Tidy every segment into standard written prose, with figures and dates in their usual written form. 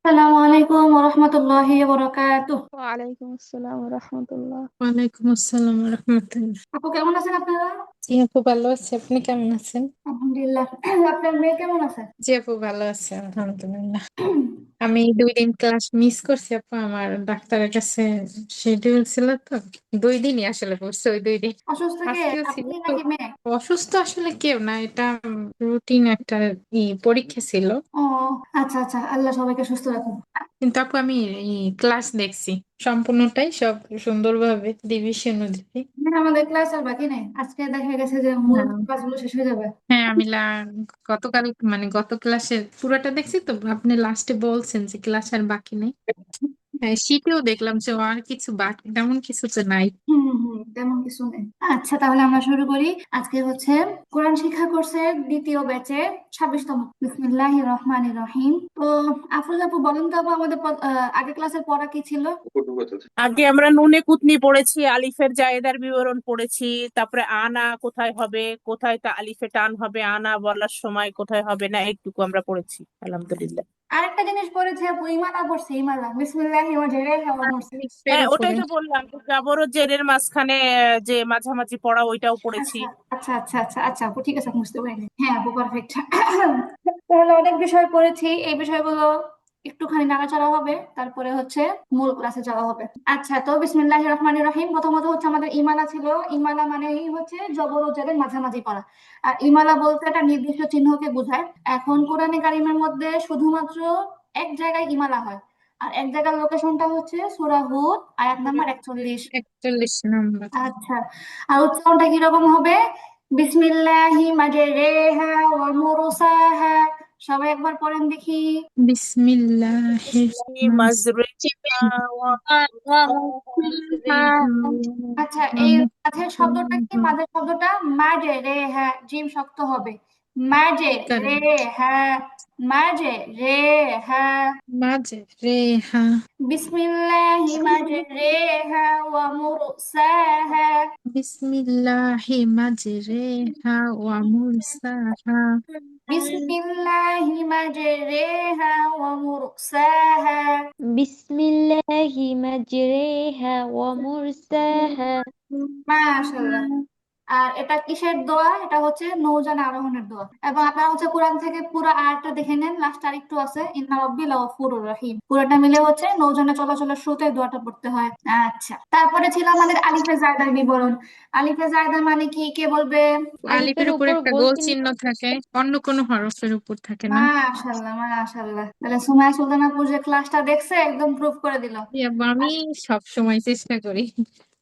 আসসালামু আলাইকুম ওয়া রাহমাতুল্লাহি ওয়া বারাকাতুহু। ওয়ালাইকুম আসসালাম রহমতুল্লাহ। ওয়ালাইকুম আসসালাম রহমতুল্লাহ। আপু কেমন আছেন আপনারা? জি আপু ভালো আছে, আপনি কেমন আছেন? আলহামদুলিল্লাহ। আপনার মেয়ে কেমন আছে? জি আপু ভালো আছে আলহামদুলিল্লাহ। আমি 2 দিন ক্লাস মিস করছি আপু, আমার ডাক্তারের কাছে শিডিউল ছিল তো। 2 দিনই আসলে পড়ছে, ওই 2 দিন। অসুস্থ কে, আজকেও ছিল আপনি তো। নাকি মেয়ে? অসুস্থ আসলে কেউ না, এটা রুটিন একটা পরীক্ষা ছিল। ও আচ্ছা আচ্ছা, আল্লাহ সবাইকে সুস্থ রাখুন। কিন্তু আপু আমি ক্লাস দেখছি সম্পূর্ণটাই, সব সুন্দরভাবে ডিভিশন অনুযায়ী। হ্যাঁ, আমাদের ক্লাস আর বাকি নেই, আজকে দেখা গেছে যে মূল ক্লাসগুলো শেষ হয়ে যাবে। হ্যাঁ আমি গতকাল মানে গত ক্লাসের পুরোটা দেখছি তো। আপনি লাস্টে বলছেন যে ক্লাস আর বাকি নেই। হ্যাঁ শীতেও দেখলাম যে ও আর কিছু বাকি তেমন কিছু তো নাই। হুম হুম, তেমন কিছু নেই। আচ্ছা, তাহলে আমরা শুরু করি। আজকে হচ্ছে কোরআন শিক্ষা কোর্সের দ্বিতীয় ব্যাচে 26তম। বিসমিল্লাহির রহমানির রহিম। তো আফরোজ আপু বলেন তো আপু, আমাদের আগের ক্লাসের পড়া কি ছিল? আগে আমরা নুনে কুতনি পড়েছি, আলিফের জায়েদার বিবরণ পড়েছি। তারপরে আনা কোথায় হবে, কোথায় তা আলিফে টান হবে, আনা বলার সময় কোথায় হবে না, এইটুকু আমরা পড়েছি আলহামদুলিল্লাহ। আরেকটা জিনিস পড়েছে আপু, ইমালা পড়ছে, ইমালা বিসমিল্লাহির রহমানির রহিম পড়ছে। এর হ্যাঁ, ওটাই উপরে। তো বললাম যে জাবর ও জেরের মাঝখানে যে মাঝামাঝি পড়া, ওইটাও পড়েছি। আচ্ছা আচ্ছা আচ্ছা আচ্ছা আচ্ছা আপু, ঠিক আছে, বুঝতে পারিনি। হ্যাঁ আপু, পারফেক্ট। তাহলে অনেক বিষয় পড়েছি, এই বিষয়গুলো একটুখানি নাড়াচাড়া হবে, তারপরে হচ্ছে মূল ক্লাসে যাওয়া হবে। আচ্ছা, তো বিসমিল্লাহির রহমানির রহিম। প্রথমত হচ্ছে আমাদের ইমালা ছিল। ইমালা মানেই হচ্ছে জবর ও জেরের মাঝামাঝি পড়া। আর ইমালা বলতে একটা নির্দিষ্ট চিহ্নকে বোঝায়। এখন কোরআনে কারিমের মধ্যে শুধুমাত্র এক জায়গায় ইমালা হয়, আর এক জায়গার লোকেশনটা হচ্ছে সূরা হুদ, আয়াত নাম্বার 41। 41 নম্বর। আচ্ছা, আর উচ্চারণটা কিরকম হবে? বিসমিল্লাহি মাজরেহা ওয়া মুরসাহা। সবাই একবার পড়েন দেখি। বিসমিল্লাহির মাজরিহা ওয়া আচ্ছা, এই মাঝের শব্দটা কি? মাঝের শব্দটা মাঝে রে হ্যাঁ, জিম শক্ত হবে। মাঝে রে হ্যাঁ, মাঝে রে হ্যাঁ। মাঝে রেহা। বিসমিল্লাহি মাজরেহা ওয়া মুরসাহা। বিসমিল্লাহি মাজরেহা ওয়া মুরসাহা। বিসমিল্লাহি মাজরেহা ওয়া মুরসাহা। বিসমিল্লাহি মাজরিহা ওয়া মুরসাহা। মাশাআল্লাহ। আর এটা কিসের দোয়া? এটা হচ্ছে নৌযান আরোহণের দোয়া। এবং আপনারা হচ্ছে কোরআন থেকে পুরো আয়াতটা দেখে নেন, লাস্ট আরেকটু আছে, ইন্না রাব্বি লাগফুরুর রহিম। পুরোটা মিলে হচ্ছে নৌযানে চলাচলের শুরুতে এই দোয়াটা পড়তে হয়। আচ্ছা, তারপরে ছিল আমাদের আলিফে জায়দার বিবরণ। আলিফে জায়দা মানে কি, কে বলবে? আলিফের আলিফের উপর উপর একটা গোল গোল চিহ্ন চিহ্ন থাকে, থাকে। অন্য কোনো হরফের উপর থাকে না। মাশাআল্লাহ মাশাআল্লাহ, তাহলে সুমাইয়া সুলতানাপুর যে ক্লাসটা দেখছে একদম প্রুফ করে দিল। আমি সব সময় চেষ্টা করি,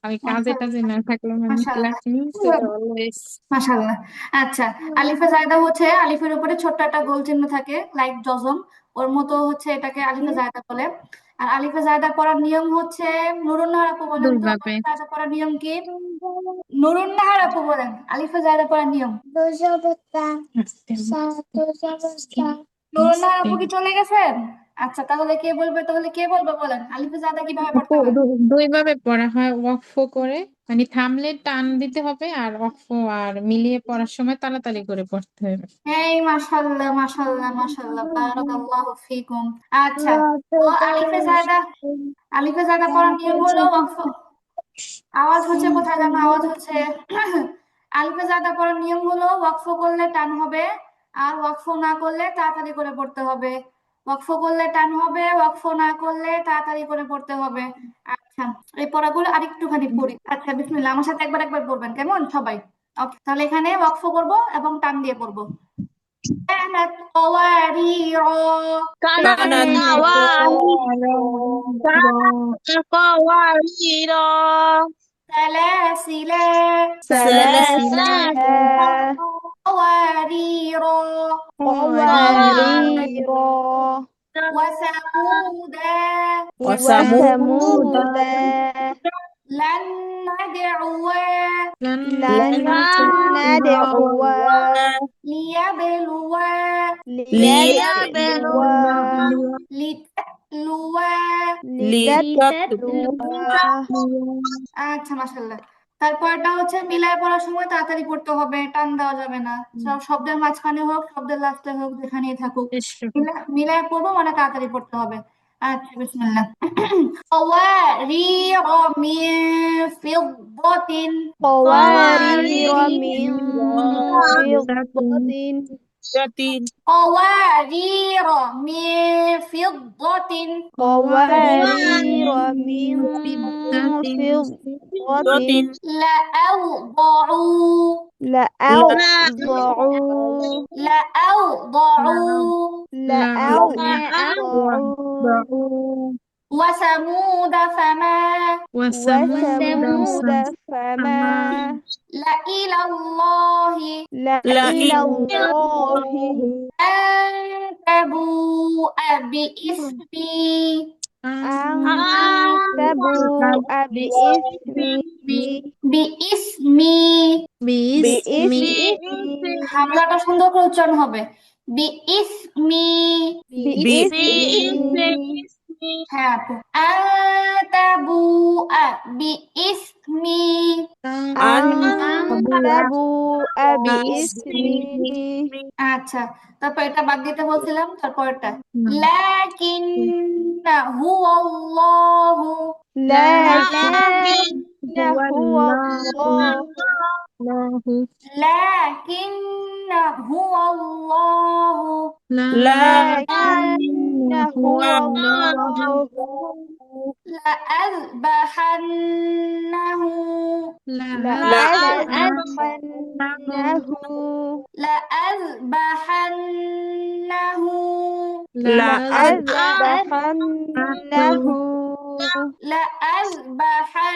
আমি কাজে টাজে না থাকলে মানে ক্লাস মিস অলওয়েজ। মাশাআল্লাহ। আচ্ছা, আলিফে জায়দা হচ্ছে আলিফের উপরে ছোট্ট একটা গোল চিহ্ন থাকে, লাইক জজম, ওর মতো হচ্ছে এটাকে আলিফে জায়দা বলে। আর আলিফে জায়দা পড়ার নিয়ম হচ্ছে, নুরুন নাহার আপু বলেন তো, দুইভাবে। আলিফে জায়দা পড়ার নিয়ম কি? নুরুন নাহার আপু বলেন আলিফে জায়দা পড়ার নিয়ম। আস্তে আস্তে নুরুন নাহার আস্তে। আপু কি চলে গেছেন? আচ্ছা, তাহলে কে বলবে, তাহলে কে বলবে বলেন আলিফে জায়দা কিভাবে পড়তে আপু হয়? দুইভাবে পড়া হয়, ওয়াকফ করে, মানে থামলে টান দিতে হবে, আর ওয়াকফ আর মিলিয়ে পড়ার সময় তাড়াতাড়ি করে পড়তে হবে। এই মাশাআল্লাহ মাশাআল্লাহ মাশাআল্লাহ, বারাকাল্লাহু ফিকুম। আচ্ছা, তো আলিফে জায়দা পড়ার নিয়ম হলো ওয়াকফ। আওয়াজ হচ্ছে কোথায় জানো, আওয়াজ হচ্ছে। আলিফে জাদা পড়ার নিয়ম হলো ওয়াকফ করলে টান হবে, আর ওয়াকফ না করলে তাড়াতাড়ি করে পড়তে হবে। ওয়াকফ করলে টান হবে, ওয়াকফ না করলে তাড়াতাড়ি করে পড়তে হবে। আচ্ছা, এই পড়াগুলো আরেকটুখানি পড়ি। আচ্ছা বিসমিল্লাহ, আমার সাথে একবার একবার পড়বেন কেমন সবাই? ওকে, তাহলে এখানে ওয়াকফ করব এবং টান দিয়ে পড়বো। كانت قوارير. কানাত كانت قوارير سلاسل. سلاسل سلاسل قوارير. قوارير قوارير وثمودا. وثمود وثمود لن ندعو لن لن ندعو ليبلو ليبلو لتتلو। لتتلو لتتلو আচ্ছা মাশাআল্লাহ। তারপরটা হচ্ছে মিলায় পড়ার সময় তাড়াতাড়ি পড়তে হবে, টান দেওয়া যাবে না। সব শব্দের মাঝখানে হোক, শব্দের লাস্টে হোক, যেখানেই থাকুক, মিলায় পড়বো মানে তাড়াতাড়ি পড়তে হবে। আচ্ছা, বিসমিল্লাহ। قوارير من فضة قوارير من فضة قوارير من فضة قوارير من فضة لأوضعوا لأوضعوا وثمود فما لإلى الله لإلى الله أن تبوء بإثمي أن تبوء بإثمي হামলাটা সুন্দর করে উচ্চারণ হবে। বিইসমি। হ্যাঁ আপু। আনতাবুআ বিইসমি। أن تبوء بإثمي আচ্ছা, তারপর এটা বাদ দিতে বলছিলাম, তারপরটা লাকিন্না হুয়াল্লাহু لكن هو الله লাকিন্না হুয়াল্লাহু لكن هو الله لأذبحنه لأذبحنه لأذبحنه لأذبحنه لأذبحنه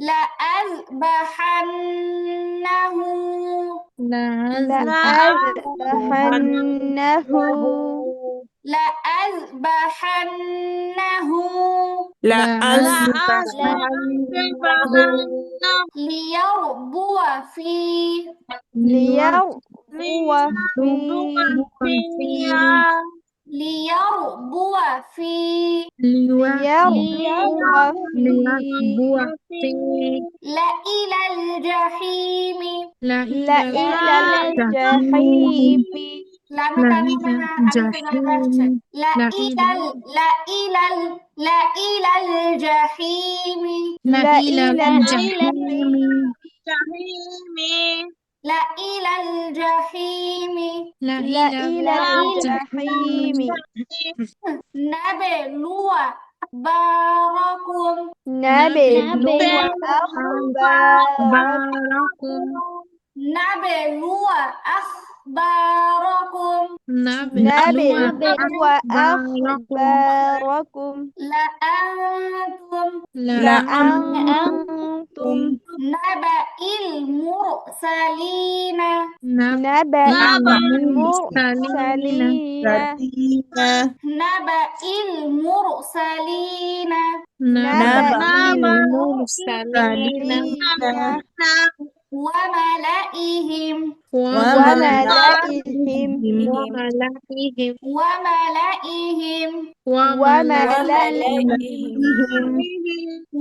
لأذبحنه لا لأذبحنه لأذبحنه ليربو فيه لإلى الجحيم লামে টান হবে না, আলিফে ধাক্কা আসছে। لإلى الجحيم لإلى الجحيم نبلو أخباركم نبلو أخباركم لأنتم نبأ المرسلين نبأ المرسلين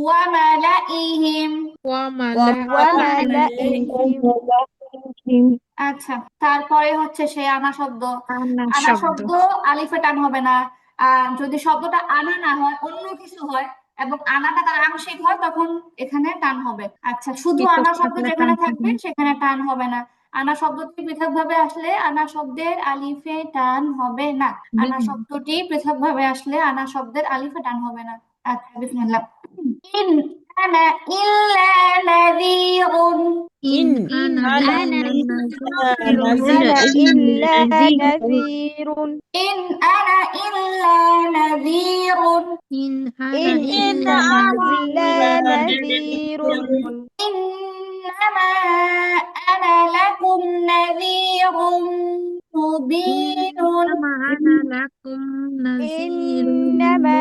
وملئهم আচ্ছা, তারপরে হচ্ছে সেই আনা শব্দ। আনা শব্দ আলিফে টান হবে না। যদি শব্দটা আনা না হয়, অন্য কিছু হয় এবং আনাটা তার আংশিক হয়, তখন এখানে টান হবে। আচ্ছা, শুধু আনা শব্দ যেখানে থাকবে সেখানে টান হবে না। আনা শব্দটি পৃথকভাবে আসলে আনা শব্দের আলিফে টান হবে না। আনা শব্দটি পৃথকভাবে আসলে আনা শব্দের আলিফে টান হবে না। আচ্ছা, বিসমিল্লাহ। ইন আনা ইল্লা নাযীরুন إن أنا إلا نذير إن أنا إلا نذير إنما أنا لكم نذير مبين إنما أنا لكم نذير إنما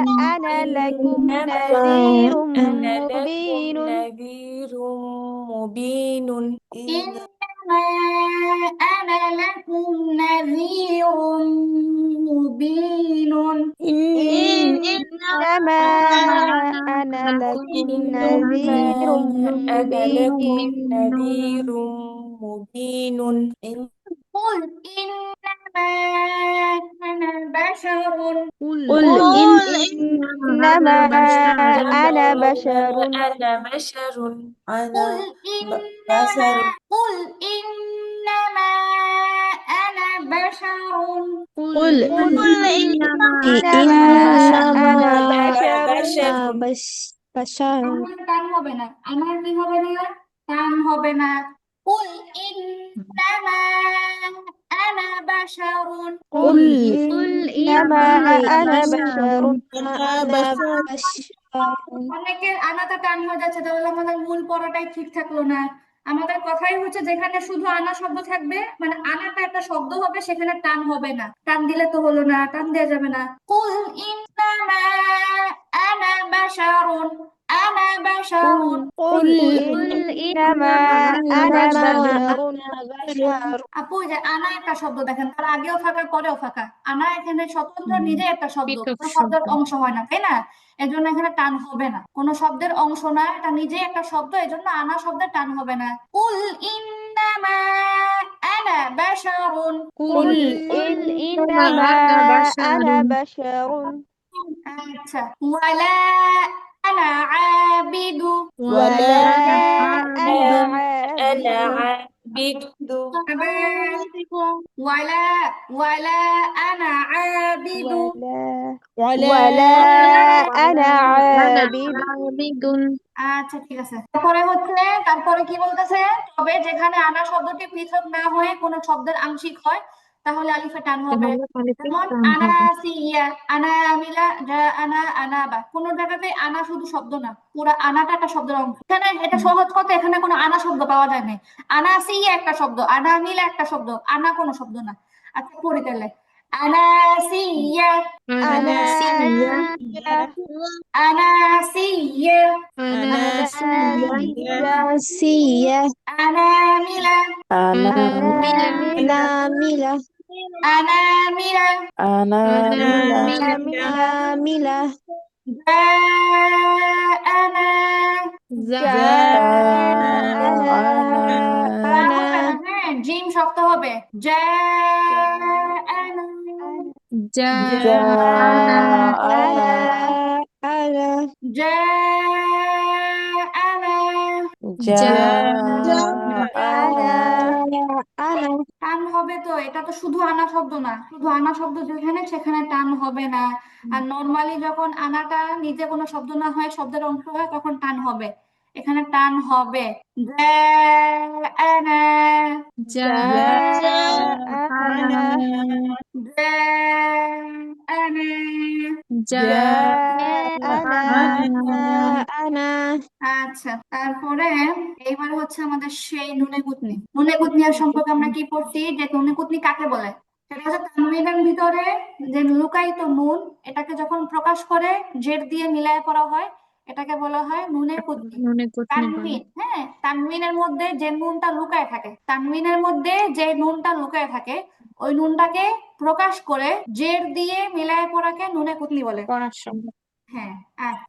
مبين أنا لكم إنما نذير أنا لكم مبين نذير مبين إنما أنا لكم نذير مبين إنما أنا لكم نذير أنا لكم مبين نذير مبين قل إنما أنا بشر قل قل إنما إنما أنا إنما بشر أنا بشر أنا قل إنما بشر قل إنما أنا بشر قل إنما إنما أنا بشر بشر بشر আমার টান হবে না আমার কি হবে না টান হবে না قل إنما أنا بشر قل إنما أنا بشر অনেকের আনাটা টান হয়ে যাচ্ছে তাহলে আমাদের মূল পড়াটাই ঠিক থাকলো না আমাদের কথাই হচ্ছে যেখানে শুধু আনা শব্দ থাকবে মানে আনাটা একটা শব্দ হবে সেখানে টান হবে না টান দিলে তো হলো না টান দেওয়া যাবে না কুল ইন্নামা আনা বাশারুন আনা বাশারুন قل إنما أنا بشر আপু এই যে আনা একটা শব্দ দেখেন তার আগেও ফাঁকা পরেও ফাঁকা আনা এখানে স্বতন্ত্র নিজে একটা শব্দ পৃথক কোনো শব্দের শব্দ। অংশ হয় না তাই না এজন্য এখানে টান হবে না কোনো শব্দের অংশ না এটা নিজে একটা শব্দ এজন্য আনা শব্দের টান হবে না কুল ইন্নামা আনা বাশারুন قل إنما أنا بشر আচ্ছা ওয়ালা আনা আবিদু ولا أنا أنا عابد عابد ولا أنا عابد ولا أنا عابد আচ্ছা ঠিক আছে তারপরে কি বলতেছে তবে যেখানে আনা শব্দটি পৃথক না হয়ে কোনো শব্দের আংশিক হয় তাহলে আলিফে টান হবে যেমন আনা সিয়া আনা আমিলা যা আনা আনাবা কোনো জায়গাতে আনা শুধু শব্দ না পুরো আনাটা একটা শব্দের অংশ এখানে এটা সহজ কথা এখানে কোনো আনা শব্দ পাওয়া যায় না আনা সিয়া একটা শব্দ আনা আমিলা একটা শব্দ আনা কোনো শব্দ না আচ্ছা পড়ি তাহলে আনা সিয়া أنا আনা সিয়া سيا আনামিলা ناملة আনামিলা ناملة জাআনা جاءنا হ্যাঁ জিম শক্ত হবে জাআনা أنا জাআনা টান হবে তো এটা তো শুধু আনা শব্দ না শুধু আনা শব্দ যেখানে সেখানে টান হবে না আর নরমালি যখন আনাটা নিজে কোনো শব্দ না হয় শব্দের অংশ হয় তখন টান হবে এখানে টান হবে জাআনা أنا আচ্ছা তারপরে এইবার হচ্ছে আমাদের সেই নুনে কুতনি আর সম্পর্কে আমরা কি পড়ছি যে নুনে কুতনি কাকে বলে সেটা হচ্ছে তানবিনের ভিতরে যে লুকায়িত নুন এটাকে যখন প্রকাশ করে জের দিয়ে মিলায় করা হয় এটাকে বলা হয় নুনে কুতনি তানবিন হ্যাঁ তানবিনের মধ্যে যে নুনটা লুকায় থাকে তানবিনের মধ্যে যে নুনটা লুকায় থাকে ওই নুনটাকে প্রকাশ করে জের দিয়ে মিলায় পড়াকে নুনে কুতনি বলে পড়ার সময় হ্যাঁ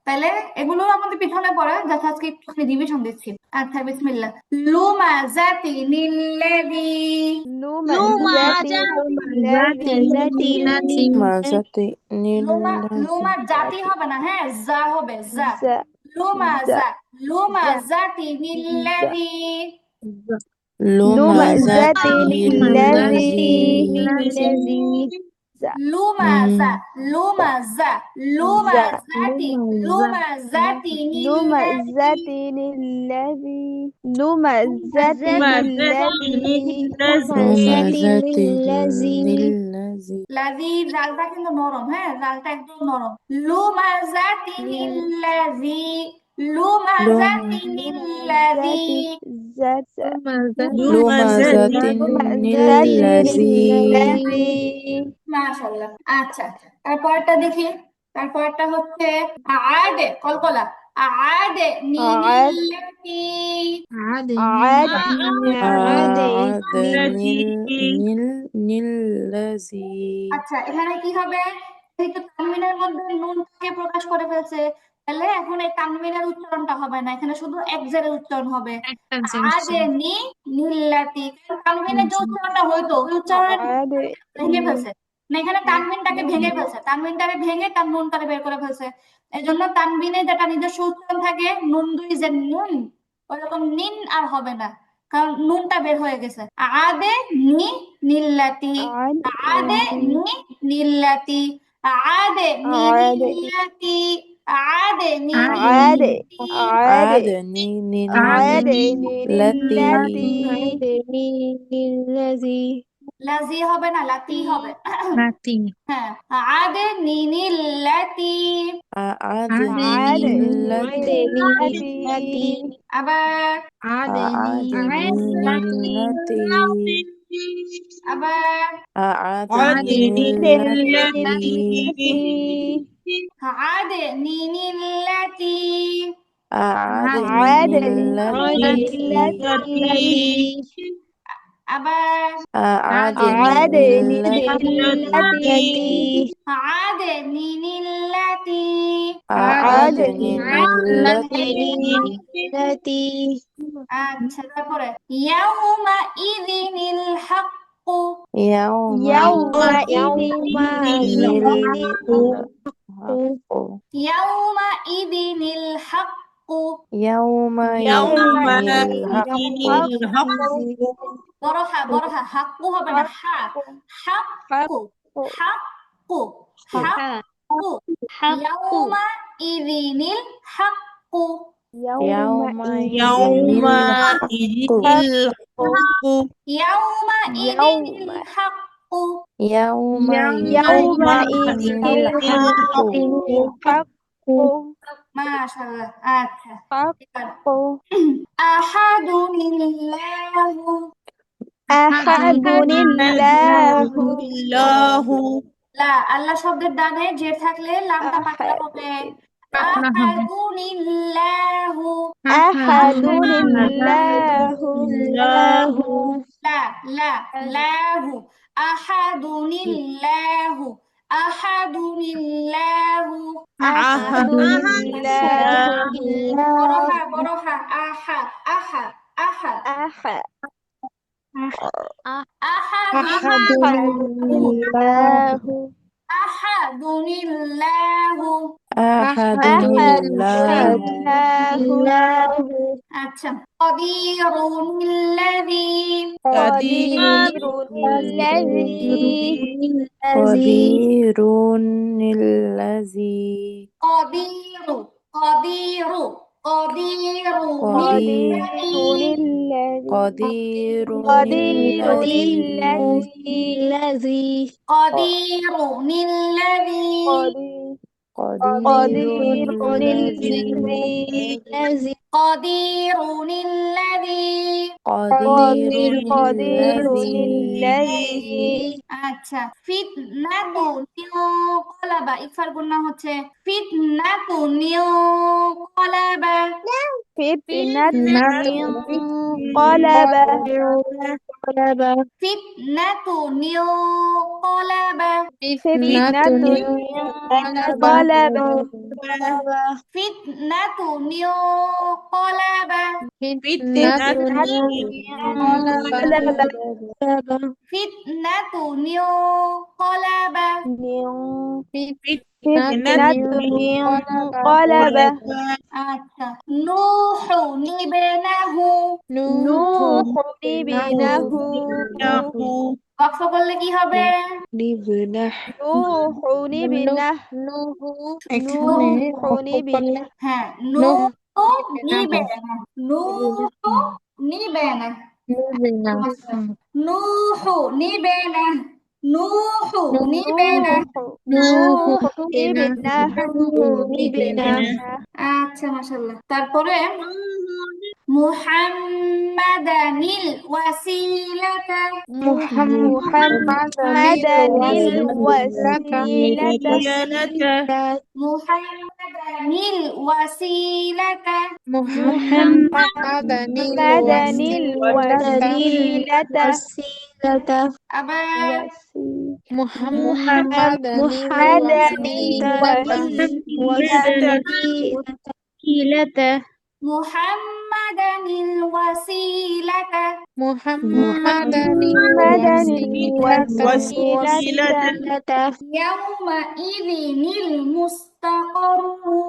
তাহলে এগুলো আমাদের পিছনে পড়া যাতে আজকে একটু রিভিশন দিচ্ছি আচ্ছা বিসমিল্লাহ লুমা জাতি নিল্লাযী লুমা জাতি হবে না হ্যাঁ জা হবে জা লুমা জাতি নিল্লাযী لمزة الذي লুমা জাতি لمزة الذي লাযী জালটা কিন্তু নরম হ্যাঁ জালটা একদম নরম লুমা জাতি নিল্লাযী লুমাযাতিনিল্লাযী ذات لمزة الذي মাশাআল্লাহ। আচ্ছা, তারপরটা দেখি। তারপরটা হচ্ছে আদে, কলকলা। আদে عاد নিনিল্লাতি। عاد الذي الذي আচ্ছা, এখানে কি হবে? যেহেতু তানবিনের মধ্যে নুনটাকে প্রকাশ করে ফেলছে, তাহলে এখন এই তানবিনের উচ্চারণটা হবে না, এখানে শুধু এক জেরের উচ্চারণ হবে। একটা জিনিস আদে নি নিল্লাতি, কারণ তানবিনের যে উচ্চারণটা হইতো ওই উচ্চারণের عاد ভেঙে ফেলছে। না, এখানে তানবিনটাকে ভেঙে ফেলছে, তানবিনটাকে ভেঙে তার নুনটাকে বের করে ফেলছে। এই জন্য তানবিনে যেটা নিজস্ব উচ্চারণ থাকে, নুন দুই যে নুন, ওরকম নিন আর হবে না, কারণ নুনটা বের হয়ে গেছে। আদে নি নিল্লাতি, عاد আদে নি নিল্লাতি, আদে নি عاد নিল্লাতি, আদে নি عاد নিল্লাতি। عاد عادني عاد التي للذي লাজি হবে না, লাতি হবে। নাতি হ্যাঁ, আদে নি নিল্লাতি। أعدني عاد التي للذي আবার أعدني التي আবার أعدني التي আদে নি নিল্লাতি। أعدني التي আবার أعدني التي আদে নি নিল্লাতি। أعدني التي আচ্ছা, তারপরে ইয়াউমা ইযিনিল হাক্কু। يومئذ ইয়াউমা ইযিনিল হাক্কু। يومئذ الحق বড় হা হাক্কু হবে না, হা হাক্কু হাক্কু হাক্কু। ইয়াউমা ইযিনিল হাক্কু। يومئذ الحق ইয়াউমা ইযিনিল হাক্কু। يومئذ الحق মাশাআল্লাহ। আচ্ছা, এবার حق আহাদুলিল্লাহু। أحد الله লা, আল্লাহ শব্দের ডানে জের থাকলে লামটা পাতলা أحد হবে। পাতলা হবে। আহাদুলিল্লাহু। أحد الله লা লা লাহু। আহাদুলিল্লাহু। আহাদুলিল্লাহু। أحد الله বড় হা আহা আহা আহা أحد আহাদুলিল্লাহু। الله আহাদুলিল্লাহু। أحد أحد الله الله আচ্ছা, কদিরুল্লাযী। قدير الذي قدير الذي কদিরু কদিরু কদিরু قدير قدير قدير الذي কদিরু নিল্লাযী قدير الذي কদিরু নিল্লাযী। قدير الذي আচ্ছা, ফিতনাতু নিনকালাবা, ইকফার গুন্না হচ্ছে ফিতনাতু নিনকালাবা। فتنة انقلب ফিতনাতু নিনকালাবা। فتنة انقلب ফিতনাতু নিনকালাবা। ফিতনাতু নিনকালাবা। انقلب আচ্ছা, নূহু নিবনাহু। نوح ابنه ওয়াকফ করলে কি হবে? نوح ابنه نوح ابنه হ্যাঁ, নূহু নিবে না, নূহু নিবে না, নূহু নিবে না, নূহু নিবে না। نوح نوح ابنه ابنه আচ্ছা মাশাআল্লাহ। তারপরে মুহাম্মাদানিল ওয়াসিলাতা। محمدا الوسيلة মুহাম্মাদানিল ওয়াসিলাতা। محمدا محمدا الوسيلة আবার محمدا محمدا الوسيلة মুহাম্মাদানিল ওয়াসিলাতা। محمدا الوسيلة ইয়াউমাইযিনিল মুস্তাকাররু।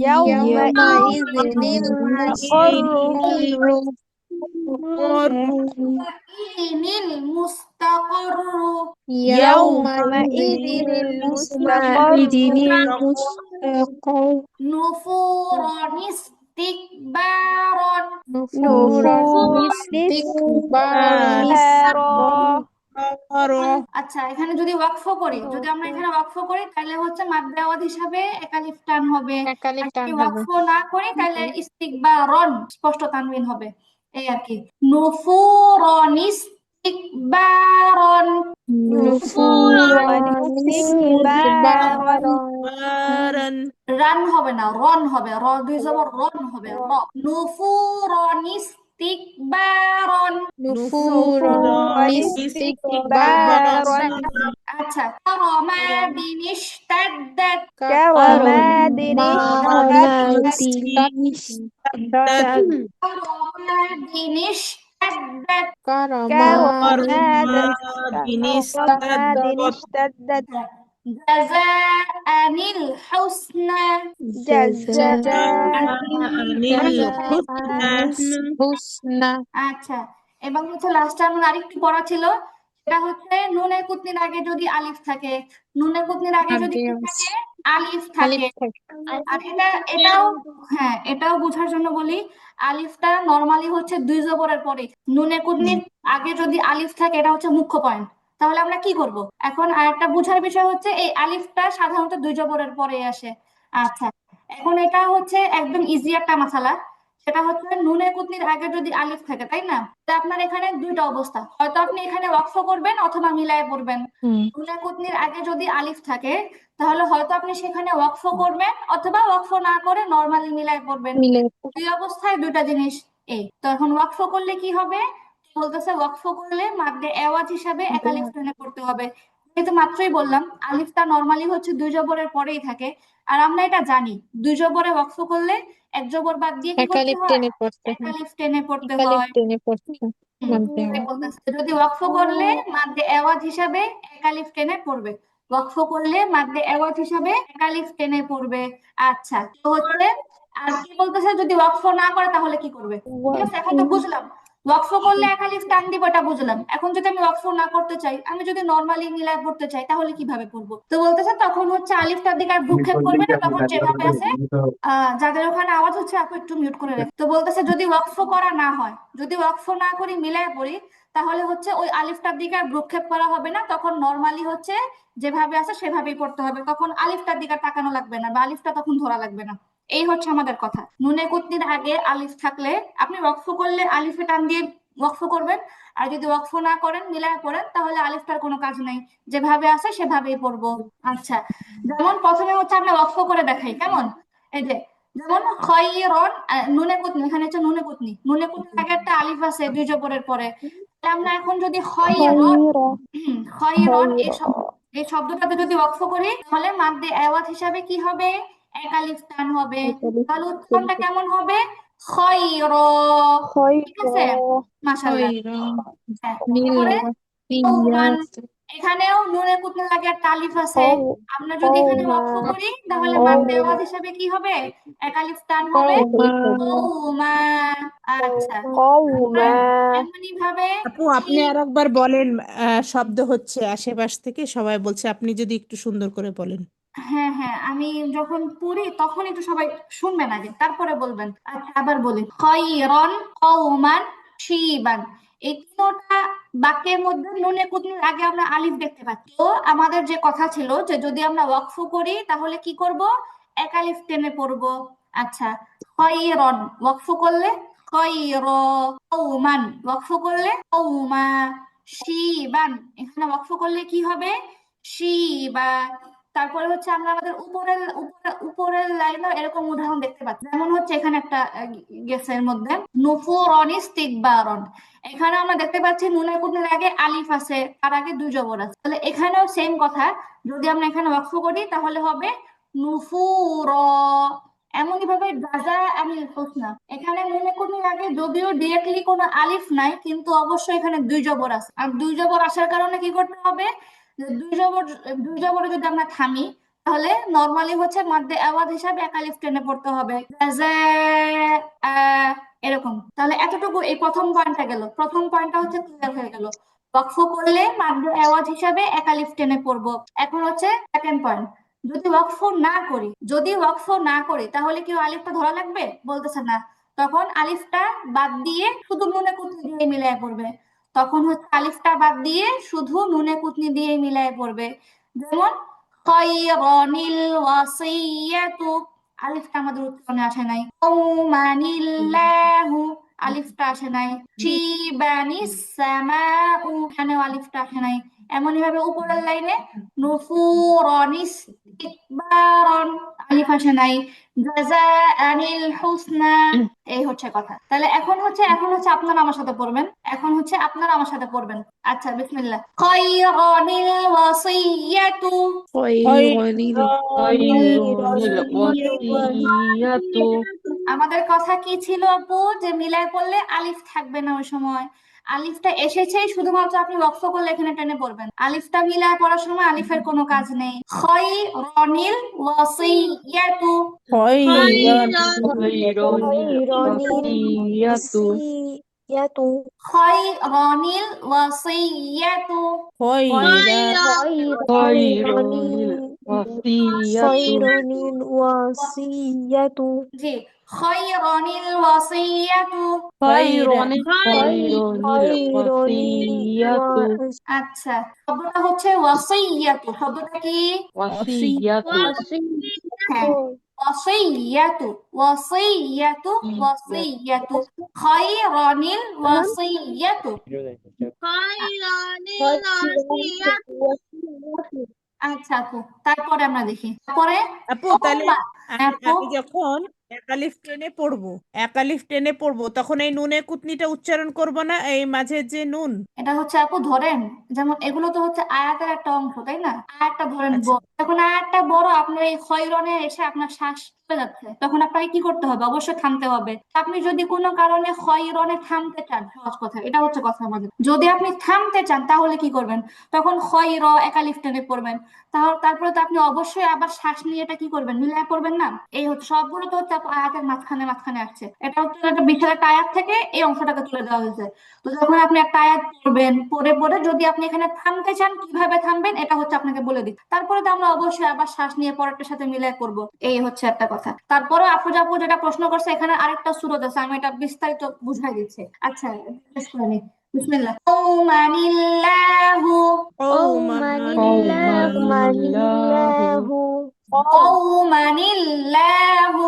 يومئذ يومئذ المستقر ইয়াউমাইযিনিল মুস্তাকাররু। يومئذ المستقر নুফুরান ইস্তিকবারান। نفورا আচ্ছা এখানে যদি ওয়াকফ করি, যদি আমরা এখানে ওয়াকফ করি তাহলে হচ্ছে মাদ দেওয়াত হিসাবে একালিফ টান হবে। একালিফ আর টান যদি হবে। ওয়াকফ না করি তাহলে ইস্তিকবারন স্পষ্ট তানবিন হবে। এই আর কি। নুফুরান ইস্তিকবারন। রান হবে না, রন হবে। র দুই জবর রন হবে। র নুফুরান ইস্তিকবারন। نفورا استكبارا আচ্ছা কারামাদিন ইশতাদ্দাত। كرماد কারামাদিন ইশতাদ্দাত। كرماد اشتدت জাযাআনিল হুসনা। حسنى আচ্ছা এবং হচ্ছে লাস্টে আমার আরেকটু পড়া ছিল, সেটা হচ্ছে নুনে কুতনির আগে যদি আলিফ থাকে, নুনে কুতনির আগে যদি কি থাকে? আলিফ থাকে। আর এটাও হ্যাঁ এটাও বোঝার জন্য বলি, আলিফটা নরমালি হচ্ছে দুই জবরের পরে। নুনে কুতনির আগে যদি আলিফ থাকে এটা হচ্ছে মুখ্য পয়েন্ট। তাহলে আমরা কি করব? এখন আরেকটা বোঝার বিষয় হচ্ছে এই আলিফটা সাধারণত দুই জবরের পরে আসে। আচ্ছা এখন এটা হচ্ছে একদম ইজি একটা মাসালা। সেটা হচ্ছে নুনে কুতনির আগে যদি আলিফ থাকে, তাই না? তা আপনার এখানে দুইটা অবস্থা, হয়তো আপনি এখানে ওয়াকফ করবেন অথবা মিলায় পড়বেন। নুনে কুতনির আগে যদি আলিফ থাকে তাহলে হয়তো আপনি সেখানে ওয়াকফ করবেন অথবা ওয়াকফ না করে নরমালি মিলায় পড়বেন। দুই অবস্থায় দুইটা জিনিস। এই তো এখন ওয়াকফ করলে কি হবে? বলতেছে ওয়াকফ করলে মাদ্দে এওয়াজ হিসাবে এক আলিফ টেনে পড়তে হবে। যেহেতু মাত্রই বললাম আলিফটা নরমালি হচ্ছে দুই জবরের পরেই থাকে, আর আমরা এটা জানি দুই জবরে ওয়াকফ করলে এক জবর বাদ দিয়ে কি করতে একালিফ হয়? টেনে পড়তে এক হয়। আলিফ টেনে পড়তে একালিফ হয়। টেনে পড়তে হয়। এটাই বলতেছে। যদি ওয়াকফ করলে মাদ্দে এওয়াজ হিসাবে এক আলিফ টেনে পড়বে। ওয়াকফ করলে মাদ্দে এওয়াজ হিসাবে এক আলিফ টেনে পড়বে। আচ্ছা তো হচ্ছে আর কি বলতেছে, যদি ওয়াকফ না করে তাহলে কি করবে? ঠিক আছে এখন তো বুঝলাম ওয়াকফ করলে এক আলিফ টান দিব, এটা বুঝলাম। এখন যদি আমি ওয়াকফ না করতে চাই, আমি যদি নরমালি মিলায় পড়তে চাই তাহলে কিভাবে পড়বো? তো বলতেছে তখন হচ্ছে আলিফটার দিকে আর ভ্রুক্ষেপ করবে না, তখন যেভাবে আছে যাদের ওখানে আওয়াজ হচ্ছে আপু একটু মিউট করে রাখ। তো বলতেছে যদি ওয়াকফ করা না হয়, যদি ওয়াকফ না করি মিলায় পড়ি, তাহলে হচ্ছে ওই আলিফটার দিকে আর ভ্রুক্ষেপ করা হবে না, তখন নরমালি হচ্ছে যেভাবে আছে সেভাবেই পড়তে হবে। তখন আলিফটার দিকে তাকানো লাগবে না বা আলিফটা তখন ধরা লাগবে না। এই হচ্ছে আমাদের কথা। নুনে কুতনির আগে আলিফ থাকলে আপনি ওয়াকফ করলে আলিফে টান দিয়ে ওয়াকফ করবেন, আর যদি ওয়াকফ না করেন মিলায় পড়েন তাহলে আলিফটার কোনো কাজ নাই, যেভাবে আছে সেভাবেই পড়বো। আচ্ছা যেমন প্রথমে হচ্ছে আমরা ওয়াকফ করে দেখাই কেমন। এই যে যেমন খয়রন নুনে কুতনি, এখানে হচ্ছে নুনে কুতনি, নুনে কুতনির আগে একটা আলিফ আছে দুই জবরের পরে। তাহলে আমরা এখন যদি খয়রন খয়রন এই শব্দটাতে যদি ওয়াকফ করি তাহলে মাদ্দে এওয়াজ হিসাবে কি হবে? এক আলিফ টান হবে। তাহলে উচ্চারণটা কেমন হবে? খয়র। ঠিক আছে মাশাআল্লাহ। হ্যাঁ, তারপরে কওমান, এখানেও নুনে কুতনির আগে একটা আলিফ আছে। আমরা যদি এখানে ওয়াকফ করি তাহলে মাদ্দে আওয়াজ হিসাবে কি হবে? এক আলিফ টান হবে। কওমা। আচ্ছা এমনি ভাবে আপু আপনি আরেকবার বলেন, শব্দ হচ্ছে আশেপাশ থেকে সবাই বলছে, আপনি যদি একটু সুন্দর করে বলেন। হ্যাঁ হ্যাঁ আমি যখন পড়ি তখন একটু সবাই শুনবেন আগে তারপরে বলবেন। আচ্ছা আবার বলি খয়রন কওমান শিবান। এই তিনটা বাক্যের মধ্যে নুনে কুতনির আগে আমরা আলিফ দেখতে পাচ্ছি। তো আমাদের যে কথা ছিল যে যদি আমরা ওয়াকফ করি তাহলে কি করব, এক আলিফ টেনে পড়বো। আচ্ছা, খয়রন ওয়াকফ করলে খয়র, কওমান ওয়াকফ করলে কওমা, শিবান এখানে ওয়াকফ করলে কি হবে, শিবা। তারপরে হচ্ছে আমরা আমাদের উপরের লাইনে এরকম উদাহরণ দেখতে পাচ্ছি, যেমন হচ্ছে এখানে একটা গেছে এর মধ্যে নুফুরন ইস্তিকবারন। এখানে আমরা দেখতে পাচ্ছি নুনের কুনের আগে আলিফ আছে, তার আগে দুই জবর আছে, তাহলে এখানেও সেম কথা, যদি আমরা এখানে ওয়াকফ করি তাহলে হবে নুফুর। এমনই ভাবে গাজা আনিল হোসনা, এখানে নুনে কুনের আগে যদিও ডিরেক্টলি কোনো আলিফ নাই, কিন্তু অবশ্যই এখানে দুই জবর আছে, আর দুই জবর আসার কারণে কি করতে হবে, যে দুই জবরে যদি আমরা থামি তাহলে নরমালি হচ্ছে মাদ্দে আওয়াজ হিসাবে এক আলিফ টেনে পড়তে হবে, এরকম। তাহলে এতটুকু এই প্রথম পয়েন্টটা গেল, প্রথম পয়েন্টটা হচ্ছে ক্লিয়ার হয়ে গেল, ওয়াকফ করলে মাদ্দে আওয়াজ হিসাবে এক আলিফ টেনে পড়বো। এখন হচ্ছে সেকেন্ড পয়েন্ট, যদি ওয়াকফ না করি তাহলে কি আলিফটা ধরা লাগবে, বলতেছে না, তখন আলিফটা বাদ দিয়ে শুধু নুনে কুতনি দিয়ে মিলায় পড়বে, তখন হচ্ছে আলিফটা বাদ দিয়ে শুধু নুনে কুতনি দিয়ে মিলায় পড়বে। যেমন খয়রনিল ওয়াসিয়াতু, আলিফটা আমাদের উচ্চারণে আসে নাই, কওমানিল্লাহু আলিফটা আসে নাই, শিবানিস সামাউ এখানেও আলিফটা আসে নাই। এমনই ভাবে উপরের লাইনে নুফুরন ইস্তিকবারন আলিফ আসে নাই, জাযাআনিল হুসনা, এই হচ্ছে কথা। তাহলে এখন হচ্ছে আপনারা আমার সাথে পড়বেন, আচ্ছা বিসমিল্লাহ। খয়রনিল ওয়াসিয়াতু, خير الوصية আমাদের কথা কি ছিল আপু, যে মিলায় পড়লে আলিফ থাকবে না ওই সময়, আলিফটা এসেছেই শুধুমাত্র আপনি ওয়াকফ করলে এখানে টেনে পড়বেন, আলিফটা মিলায় পড়ার সময় আলিফের কোনো কাজ নেই। খয়রনিল ওয়াসিয়াতু, খয়রান خير الوصية খয়রনিল ওয়াসিয়াতু, খয়রান خير الوصية জি, খয়রনিল ওয়াসিয়াতু। খয়রান আচ্ছা, শব্দটা হচ্ছে ওয়াসিয়াতু, শব্দটা কি, হ্যাঁ ওয়াসিয়াতু, ওয়াসিয়াতু খয়রনিল ওয়াসিয়াতু। আচ্ছা আপু, তারপরে আমরা দেখি, তারপরে আপু তাহলে আপু আমি যখন একালিফ টেনে পড়বো তখন এই নুনে কুতনিটা উচ্চারণ করব না, এই মাঝের যে নুন। এটা হচ্ছে আপু ধরেন, যেমন এগুলো তো হচ্ছে আয়াতের একটা অংশ তাই না, আয়াতটা ধরেন আচ্ছা যখন আয়াতটা বড় আপনার এই খয়রনে এসে আপনার শ্বাস চলে যাচ্ছে, তখন আপনাকে কি করতে হবে, অবশ্যই থামতে হবে। আপনি যদি কোনো কারণে খয়রনে থামতে চান, সহজ কথা এটা হচ্ছে কথা আমাদের, যদি আপনি থামতে চান তাহলে কি করবেন, তখন খয়র একালিফ টেনে পড়বেন, তারপরে তো আপনি অবশ্যই আবার শ্বাস নিয়ে এটা কি করবেন, মিলায় পড়বেন না। এই হচ্ছে সবগুলো তো হচ্ছে আয়াতের মাঝখানে মাঝখানে আসছে, এটা হচ্ছে একটা বিশাল একটা আয়াত থেকে এই অংশটাকে তুলে দেওয়া হয়েছে। তো যখন আপনি একটা আয়াত পড়বেন, পড়ে যদি আপনি এখানে থামতে চান কিভাবে থামবেন এটা হচ্ছে আপনাকে বলে দিই, তারপরে তো আমরা অবশ্যই আবার শ্বাস নিয়ে পরেরটার সাথে মিলাই করব, এই হচ্ছে একটা কথা। তারপরে আফরোজ আপু যেটা প্রশ্ন করছে, এখানে আরেকটা সূরত আছে, আমি এটা বিস্তারিত বুঝাই দিচ্ছি। আচ্ছা শেষ করে নিই, বিসমিল্লাহ। কওমানিল্লাহু, الله কওমানিল্লাহু।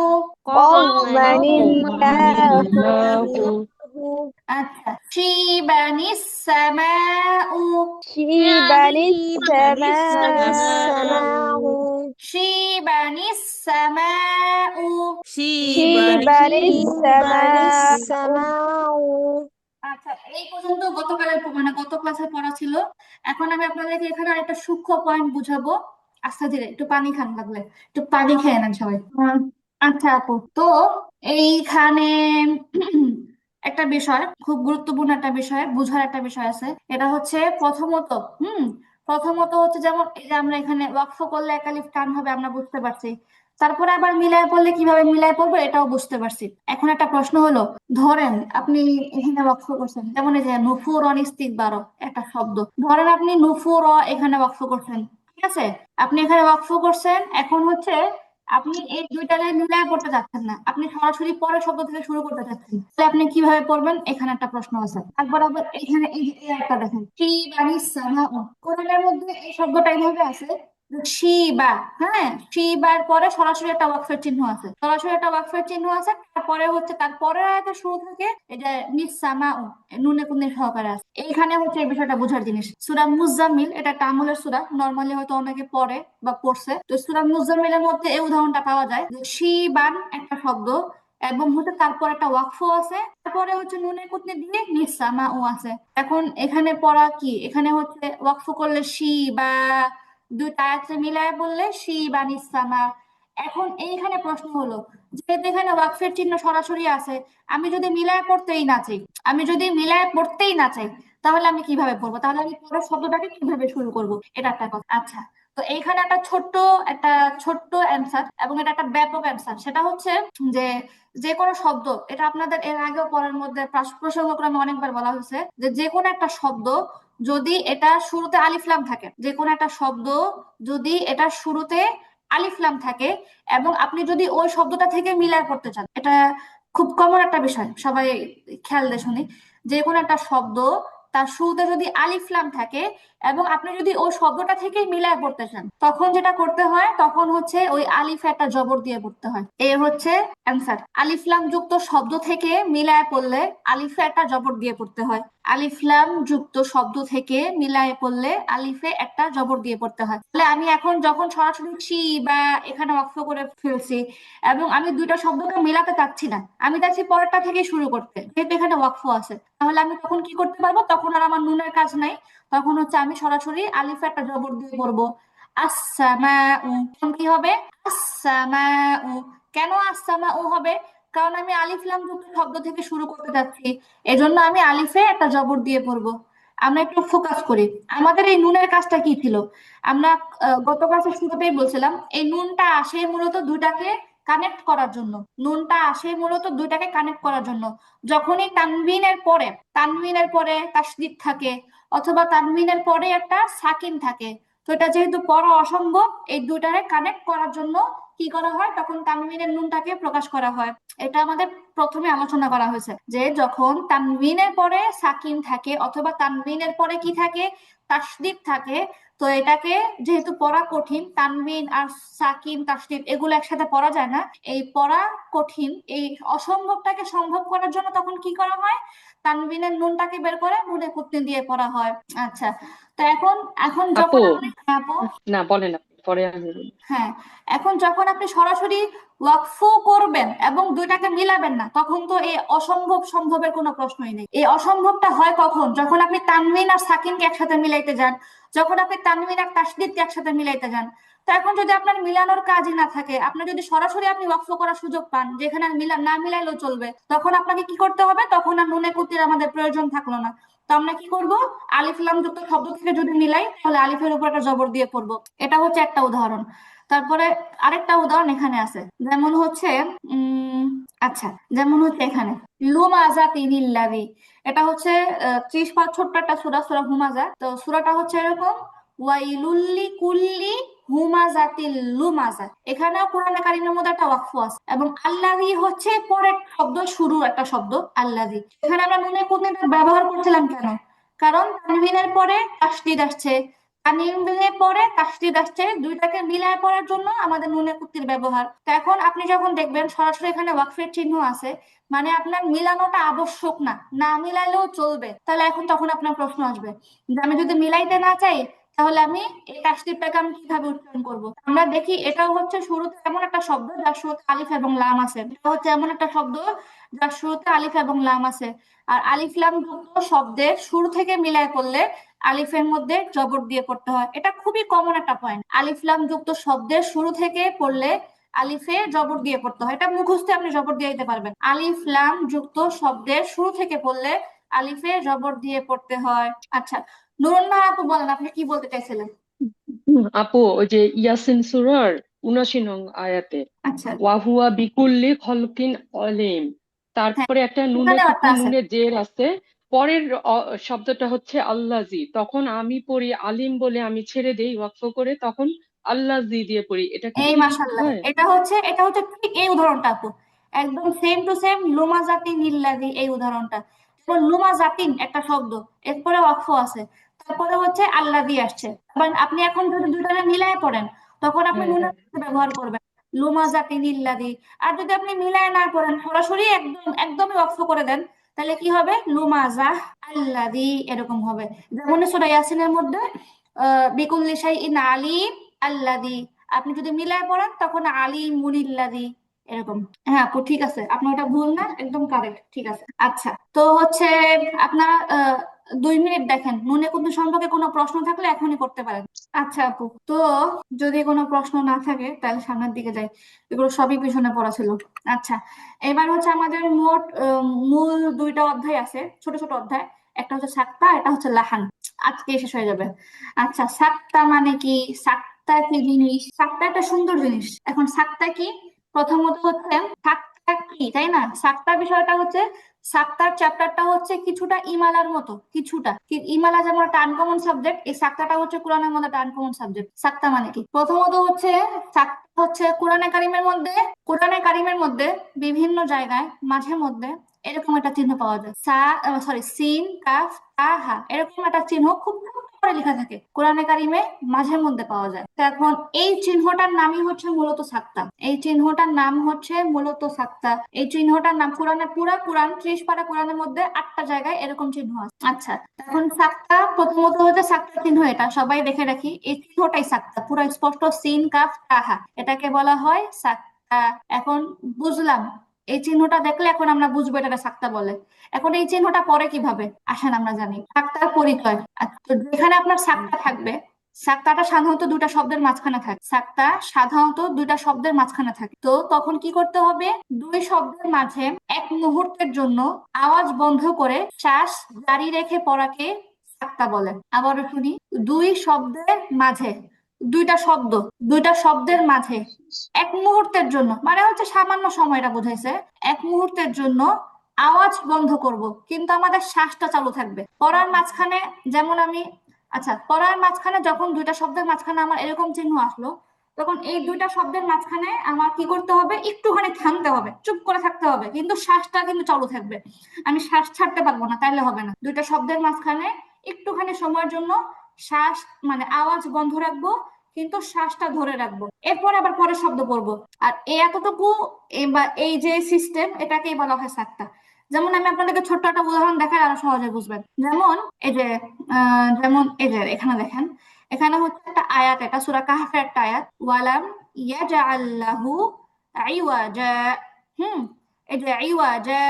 আচ্ছা, শিবানিস সামাউ, شيبان السماء শিবানিস সামাউ। শিবানি السماء আচ্ছা, এই পর্যন্ত গত ক্লাসে পড়া ছিল। এখন আমি আপনাদেরকে এখানে আরেকটা সূক্ষ্ম পয়েন্ট বুঝাবো, আস্তে ধীরে, একটু পানি খান, লাগলে একটু পানি খেয়ে নেন সবাই। আচ্ছা আপু, তো এইখানে একটা বিষয়, খুব গুরুত্বপূর্ণ একটা বিষয়, বুঝার একটা বিষয় আছে, এটা হচ্ছে প্রথমত হচ্ছে যেমন এই যে আমরা এখানে ওয়াকফ করলে একালিফ টান হবে আমরা বুঝতে পারছি, তারপরে আবার মিলায় পড়লে কিভাবে মিলায় পড়বো এটাও বুঝতে পারছি। এখন একটা প্রশ্ন হলো, ধরেন আপনি এখানে ওয়াকফ করছেন, যেমন এই যে নুফুর ইস্তিকবার একটা শব্দ, ধরেন আপনি নুফুর এখানে ওয়াকফ করছেন, ঠিক আছে, আপনি এখানে ওয়াকফ করছেন, এখন হচ্ছে আপনি এই দুইটা লাইন মিলায় পড়তে চাচ্ছেন না, আপনি সরাসরি পরের শব্দ থেকে শুরু করতে চাচ্ছেন, তাহলে আপনি কিভাবে পড়বেন? এখানে একটা প্রশ্ন আছে। তারপর আবার এখানে এই যে এই একটা দেখেন, শি বানি সামা, কোরআনের মধ্যে এই শব্দটা এইভাবে আছে শিবা। হ্যাঁ, শিবার পরে সরাসরি একটা ওয়াকফের চিহ্ন আছে, সরাসরি একটা ওয়াকফের চিহ্ন আছে। তারপরে হচ্ছে তারপরে আয়াতের শুরু থেকে এটা নিসামা নুনে কুনে সহকারে আছে। এইখানে হচ্ছে এই বিষয়টা বোঝার জিনিস। সূরা মুজাম্মিল এটা একটা আমলের সূরা, নরমালি হয়তো অনেকে পড়ে বা পড়ছে। তো সূরা মুজাম্মিলের মধ্যে এই উদাহরণটা পাওয়া যায় যে শিবান একটা শব্দ এবং হচ্ছে তারপর একটা ওয়াকফও আছে, তারপরে হচ্ছে নুনে কুতনি দিয়ে নিসামা ও আছে। এখন এখানে পড়া কি, এখানে হচ্ছে ওয়াকফ করলে শি বা দুইটা আয়াতে মিলায় বললে শি বা নিসামা। এখন এইখানে প্রশ্ন হলো, যেহেতু এখানে ওয়াকফের চিহ্ন সরাসরি আছে, আমি যদি মিলায় পড়তেই না চাই, আমি যদি মিলায় পড়তেই না চাই, তাহলে আমি কিভাবে পড়বো? তাহলে আমি পরের শব্দটাকে কিভাবে শুরু করব? এটা একটা কথা। আচ্ছা, তো এইখানে একটা ছোট্ট অ্যান্সার, এবং এটা একটা ব্যাপক অ্যান্সার। সেটা হচ্ছে যে যে কোনো শব্দ, এটা আপনাদের এর আগেও পড়ার মধ্যে প্রসঙ্গক্রমে অনেকবার বলা হয়েছে যে যে কোনো একটা শব্দ যদি এটা শুরুতে আলিফ লাম থাকে, যে কোনো একটা শব্দ যদি এটা শুরুতে আলিফ লাম থাকে এবং আপনি যদি ওই শব্দটা থেকে মিলায় পড়তে চান, এটা খুব কমন একটা বিষয়, সবাই খেয়াল দিয়ে শুনি। যে কোনো একটা শব্দ তার শুরুতে যদি আলিফ লাম থাকে এবং আপনি যদি ওই শব্দটা থেকে মিলায় পড়তে চান, তখন যেটা করতে হয়, তখন হচ্ছে ওই আলিফে একটা জবর দিয়ে পড়তে হয়। এই হচ্ছে অ্যান্সার। আলিফ লাম যুক্ত শব্দ থেকে মিলায় পড়লে আলিফে একটা জবর দিয়ে পড়তে হয়। আলিফ লাম যুক্ত শব্দ থেকে মিলায় পড়লে আলিফে একটা জবর দিয়ে পড়তে হয়। তাহলে আমি এখন যখন সরাসরি শি বা এখানে ওয়াকফ করে ফেলছি এবং আমি দুইটা শব্দকে মিলাতে চাচ্ছি না, আমি চাচ্ছি পরেরটা থেকে শুরু করতে, যেহেতু এখানে ওয়াকফ আছে, তাহলে আমি তখন কি করতে পারবো? তখন আর আমার নুনের কাজ নাই, তখন হচ্ছে আমি সরাসরি আলিফে একটা জবর দিয়ে পড়বো আসসামাউ। তখন কি হবে? আসসামাউ। কেন আসসামাউ হবে? কারণ আমি আলিফ লাম যুক্ত শব্দ থেকে শুরু করতে যাচ্ছি, এজন্য আমি আলিফে একটা জবর দিয়ে পড়বো। আমরা একটু ফোকাস করি, আমাদের এই নুনের কাজটা কি ছিল? আমরা গত ক্লাসের শুরুতেই বলছিলাম, এই নুনটা আসে মূলত দুইটাকে কানেক্ট করার জন্য। নুনটা আসে মূলত দুইটাকে কানেক্ট করার জন্য। যখনই তানবিনের পরে তাসদীদ থাকে অথবা তানবিনের পরে একটা সাকিন থাকে, তো এটা যেহেতু পড়া অসম্ভব, এই দুইটারে কানেক্ট করার জন্য কি করা হয়, তখন তানবিনের নুনটাকে প্রকাশ করা হয়। এটা আমাদের প্রথমে আলোচনা করা হয়েছে যে যখন তানবিনের পরে সাকিন থাকে অথবা তানবিনের পরে কি থাকে, তাসদীদ থাকে, তো এটাকে যেহেতু পড়া কঠিন, তানবিন আর সাকিন তাসদীদ এগুলো একসাথে পড়া যায় না, এই পড়া কঠিন, এই অসম্ভবটাকে সম্ভব করার জন্য তখন কি করা হয়, তানবিনের নুনটাকে বের করে নুনে কুত্তি দিয়ে পড়া হয়। আচ্ছা, তো এখন এখন আপু, যখন আপনি, হ্যাঁ আপু, না বলেন, আপনি পরে আমি বলবো। হ্যাঁ, এখন যখন আপনি সরাসরি ওয়াকফু করবেন এবং দুইটাকে মিলাবেন না, তখন তো এই অসম্ভব সম্ভবের কোনো প্রশ্নই নেই। এই অসম্ভবটা হয় কখন? যখন আপনি তানবিন আর সাকিনকে একসাথে মিলাইতে যান, যখন আপনি তানবিন আর তাসদীদকে একসাথে মিলাইতে যান। তো এখন যদি আপনার মিলানোর কাজই না থাকে, আপনি যদি সরাসরি আপনি ওয়াকফ করার সুযোগ পান যেখানে আর না মিলাইলেও চলবে, তখন আপনাকে কি করতে হবে? তখন আর নুনে কুতির আমাদের প্রয়োজন থাকলো না। তো আমরা কি করব? আলিফ লাম যুক্ত শব্দ থেকে যদি মিলাই, তাহলে আলিফের উপর একটা জবর দিয়ে পড়বো। এটা হচ্ছে একটা উদাহরণ। তারপরে আরেকটা উদাহরণ এখানে আছে, যেমন হচ্ছে উম আচ্ছা, যেমন হচ্ছে এখানে লুমাজা তিনিল্লাযী, এটা হচ্ছে 30 পাঁচ ছোট্ট একটা সূরা, সূরা হুমাজা। তো সূরাটা হচ্ছে এরকম, ওয়াইলুল্লি কুল্লি হুমাজাতিল লুমাজা। এখানেও কোরআনে কারিমের মধ্যে একটা ওয়াকফ আছে এবং আল্লাযী হচ্ছে পরের শব্দ, শুরু একটা শব্দ আল্লাযী। এখানে আমরা নুনে কুনিটা ব্যবহার করছিলাম কেন? কারণ তানবিনের পরে তাসদীদ আসছে, তানবিনের পরে তাসদীদ আসছে, দুইটাকে মিলায় পড়ার জন্য আমাদের নুনে কুতির ব্যবহার। তো এখন আপনি যখন দেখবেন সরাসরি এখানে ওয়াকফের চিহ্ন আছে, মানে আপনার মিলানোটা আবশ্যক না, না মিলাইলেও চলবে, তাহলে এখন তখন আপনার প্রশ্ন আসবে যে আমি যদি মিলাইতে না চাই, তাহলে আমি এই তাসদীদটাকে আমি কিভাবে উচ্চারণ করব? আমরা দেখি এটাও হচ্ছে শুরুতে এমন একটা শব্দ যার শুরুতে আলিফ এবং লাম আছে, এটা হচ্ছে এমন একটা শব্দ যার শুরুতে আলিফ এবং লাম আছে। আর আলিফ লাম যুক্ত শব্দের শুরু থেকে মিলায় করলে আলিফের মধ্যে জবর দিয়ে পড়তে হয়। এটা খুবই কমন একটা পয়েন্ট, আলিফ লাম যুক্ত শব্দের শুরু থেকে পড়লে আলিফে জবর দিয়ে পড়তে হয়। এটা মুখস্থ আপনি জবর দিয়ে দিতে পারবেন, আলিফ লাম যুক্ত শব্দের শুরু থেকে পড়লে আলিফে জবর দিয়ে পড়তে হয়। আচ্ছা, নুরুন্নাহ আপু বলেন, আপনি কি বলতে চাইছিলেন? আপু, ওই যে ইয়াসিন সূরার ৭৯ নং আয়াতে আচ্ছা, ওয়াহুয়া বিকুল্লি খলকিন আলিম, হ্যাঁ, তারপরে একটা নুনে এখানেও একটা কুতনি আছে। নুনে জের আছে, পরের শব্দটা হচ্ছে আল্লাজি, তখন আমি পড়ি আলিম বলে আমি ছেড়ে দেই ওয়াকফ করে, তখন আল্লাজি দিয়ে পড়ি, এটা কি এই ঠিক মাশাআল্লাহ, হয়? এটা হচ্ছে ঠিক এই উদাহরণটা আপু, একদম সেম টু সেম লুমাজাতিন ইল্লাযী, এই উদাহরণটা। তো লুমাজাতিন একটা শব্দ, এরপরে ওয়াকফ আছে, তারপরে হচ্ছে আল্লাযী আসছে। আবার আপনি এখন যদি দুইটারে মিলায় পড়েন, তখন আপনি হ্যাঁ নুনের হ্যাঁ সাথে ব্যবহার করবেন, লুমাজাতিন ইল্লাযী। আর যদি আপনি মিলায় না করেন, সরাসরি একদমই ওয়াকফ করে দেন, তাহলে কি হবে? লুমাজাহ আল্লাযী, এরকম হবে। যেমন সূরা ইয়াসিনের মধ্যে বিকুল্লি শাইইন আলিম আল্লাযী, আপনি যদি মিলায় পড়েন তখন আলী মুনিল্লাদি, এরকম। হ্যাঁ আপু ঠিক আছে, আপনার ওটা ভুল না, একদম কারেক্ট, ঠিক আছে। আচ্ছা, তো হচ্ছে আপনার 2 মিনিট দেখেন, নুনে কুতু সম্পর্কে কোনো প্রশ্ন থাকলে এখনই করতে পারেন। আচ্ছা আপু, তো যদি কোনো প্রশ্ন না থাকে তাহলে সামনের দিকে যাই, এগুলো সবই পিছনে পড়া ছিল। আচ্ছা, এবার হচ্ছে আমাদের মোট মূল 2টা অধ্যায় আছে, ছোট ছোট অধ্যায়। একটা হচ্ছে সাক্তা, এটা হচ্ছে লাহান, আজকে শেষ হয়ে যাবে। আচ্ছা, সাক্তা মানে কি? সাক্তা কি জিনিস? সাক্তা একটা সুন্দর জিনিস। এখন সাক্তা কি? প্রথমত হচ্ছে সাক্তা কি, তাই না? সাক্তার বিষয়টা হচ্ছে, সাক্তার চ্যাপ্টারটা হচ্ছে কিছুটা ইমালার মতো, কিছুটা ইমালা যেমন একটা আনকমন সাবজেক্ট, এই সাক্তাটা হচ্ছে কোরআনের মধ্যে একটা আনকমন সাবজেক্ট। সাক্তা মানে কি? প্রথমত হচ্ছে সাক্তা হচ্ছে কোরআনে কারিমের মধ্যে বিভিন্ন জায়গায় মাঝে মধ্যে এরকম একটা চিহ্ন পাওয়া যায়, সরি, সিন কাফ তা হা, এরকম একটা চিহ্ন খুব ছোট করে লেখা থাকে কোরআনে কারিমে, মাঝে মধ্যে পাওয়া যায়। তো এখন এই চিহ্নটার নামই হচ্ছে মূলত সাক্তা। এই চিহ্নটার নাম হচ্ছে মূলত সাক্তা। এই চিহ্নটার নাম কোরআনে, পুরা কোরআন 30 পারা কোরআনের মধ্যে 8টা জায়গায় এরকম চিহ্ন আছে। আচ্ছা, এখন সাক্তা প্রথমত হচ্ছে সাক্তা চিহ্ন, এটা সবাই দেখে রাখি, এই চিহ্নটাই সাক্তা, পুরো স্পষ্ট সিন কাফ তাহা, এটাকে বলা হয় সাক্তা। এখন বুঝলাম, এই চিহ্নটা দেখলে এখন আমরা বুঝবো এটাকে সাক্তা বলে। এখন এই চিহ্নটা পরে কিভাবে আসেন আমরা জানি, সাক্তার পরিচয়। আচ্ছা, তো যেখানে আপনার সাক্তা থাকবে, সাক্তাটা সাধারণত 2টা শব্দের মাঝখানে থাকে, সাক্তা সাধারণত 2টা শব্দের মাঝখানে থাকে, তো তখন কি করতে হবে? 2 শব্দের মাঝে এক মুহূর্তের জন্য আওয়াজ বন্ধ করে শ্বাস জারি রেখে পড়াকে সাক্তা বলে। আবারও শুনি, 2 শব্দের মাঝে, 2টা শব্দের মাঝে এক মুহূর্তের জন্য, মানে হচ্ছে সামান্য সময়টা বোঝাইছে, এক মুহূর্তের জন্য আওয়াজ বন্ধ করব, কিন্তু আমাদের শ্বাসটা চালু থাকবে পড়ার মাঝখানে। যেমন আমি, আচ্ছা, পড়ার মাঝখানে যখন 2টা শব্দের মাঝখানে আমার এরকম চিহ্ন আসলো, তখন এই 2টা শব্দের মাঝখানে আমার কি করতে হবে? একটুখানি থামতে হবে, চুপ করে থাকতে হবে, কিন্তু শ্বাসটা কিন্তু চালু থাকবে। আমি শ্বাস ছাড়তে পারবো না, তাইলে হবে না। 2টা শব্দের মাঝখানে একটুখানি সময়ের জন্য শ্বাস, মানে আওয়াজ বন্ধ রাখবো, কিন্তু শ্বাসটা ধরে রাখবো, এরপর আবার পরের শব্দ পড়বো। আর এই এতটুকু, বা এই যে সিস্টেম, এটাকেই বলা হয় সাক্তা। যেমন আমি আপনাদেরকে ছোট্ট একটা উদাহরণ দেখাই, আরো সহজে বুঝবেন। যেমন এই যে এখানে দেখেন, এখানে হচ্ছে একটা আয়াত, এটা সূরা কাহফের একটা আয়াত, ওয়ালাম ইয়াজআল লাহু ইওয়াজা। এই যে ইওয়াজা,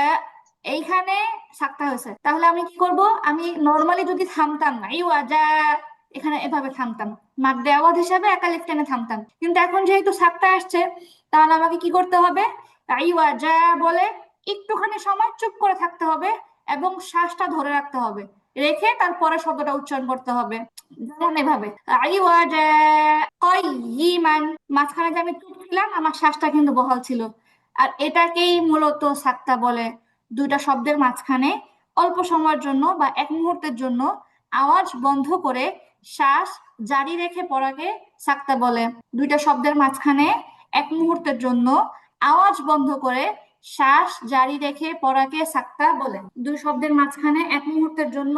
এইখানে সাক্তা হয়েছে। তাহলে আমি কি করব? আমি নরমালি যদি থামতাম না, ইওয়াজা, এখানে এভাবে থামতাম, মাদ্দে আওয়াজ হিসাবে একালিফ টেনে থামতাম, কিন্তু এখন যেহেতু সাক্তা আসছে, তাহলে আমাকে কি করতে হবে? ইওয়াজা বলে একটুখানি সময় চুপ করে থাকতে হবে এবং শ্বাসটা ধরে রাখতে হবে, রেখে তারপরে শব্দটা উচ্চারণ করতে হবে। যেমন এভাবে, আইওয়াজা কয়িমান, মাঝখানে যে আমি চুপ ছিলাম, আমার শ্বাসটা কিন্তু বহাল ছিল। আর এটাকেই মূলত সাক্তা বলে। 2টা শব্দের মাঝখানে অল্প সময়ের জন্য বা এক মুহূর্তের জন্য আওয়াজ বন্ধ করে শ্বাস জারি রেখে পড়াকে সাক্তা বলে। 2টা শব্দের মাঝখানে এক মুহূর্তের জন্য আওয়াজ বন্ধ করে শ্বাস জারি রেখে পড়াকে সাক্তা বলে। 2 শব্দের মাঝখানে এক মুহূর্তের জন্য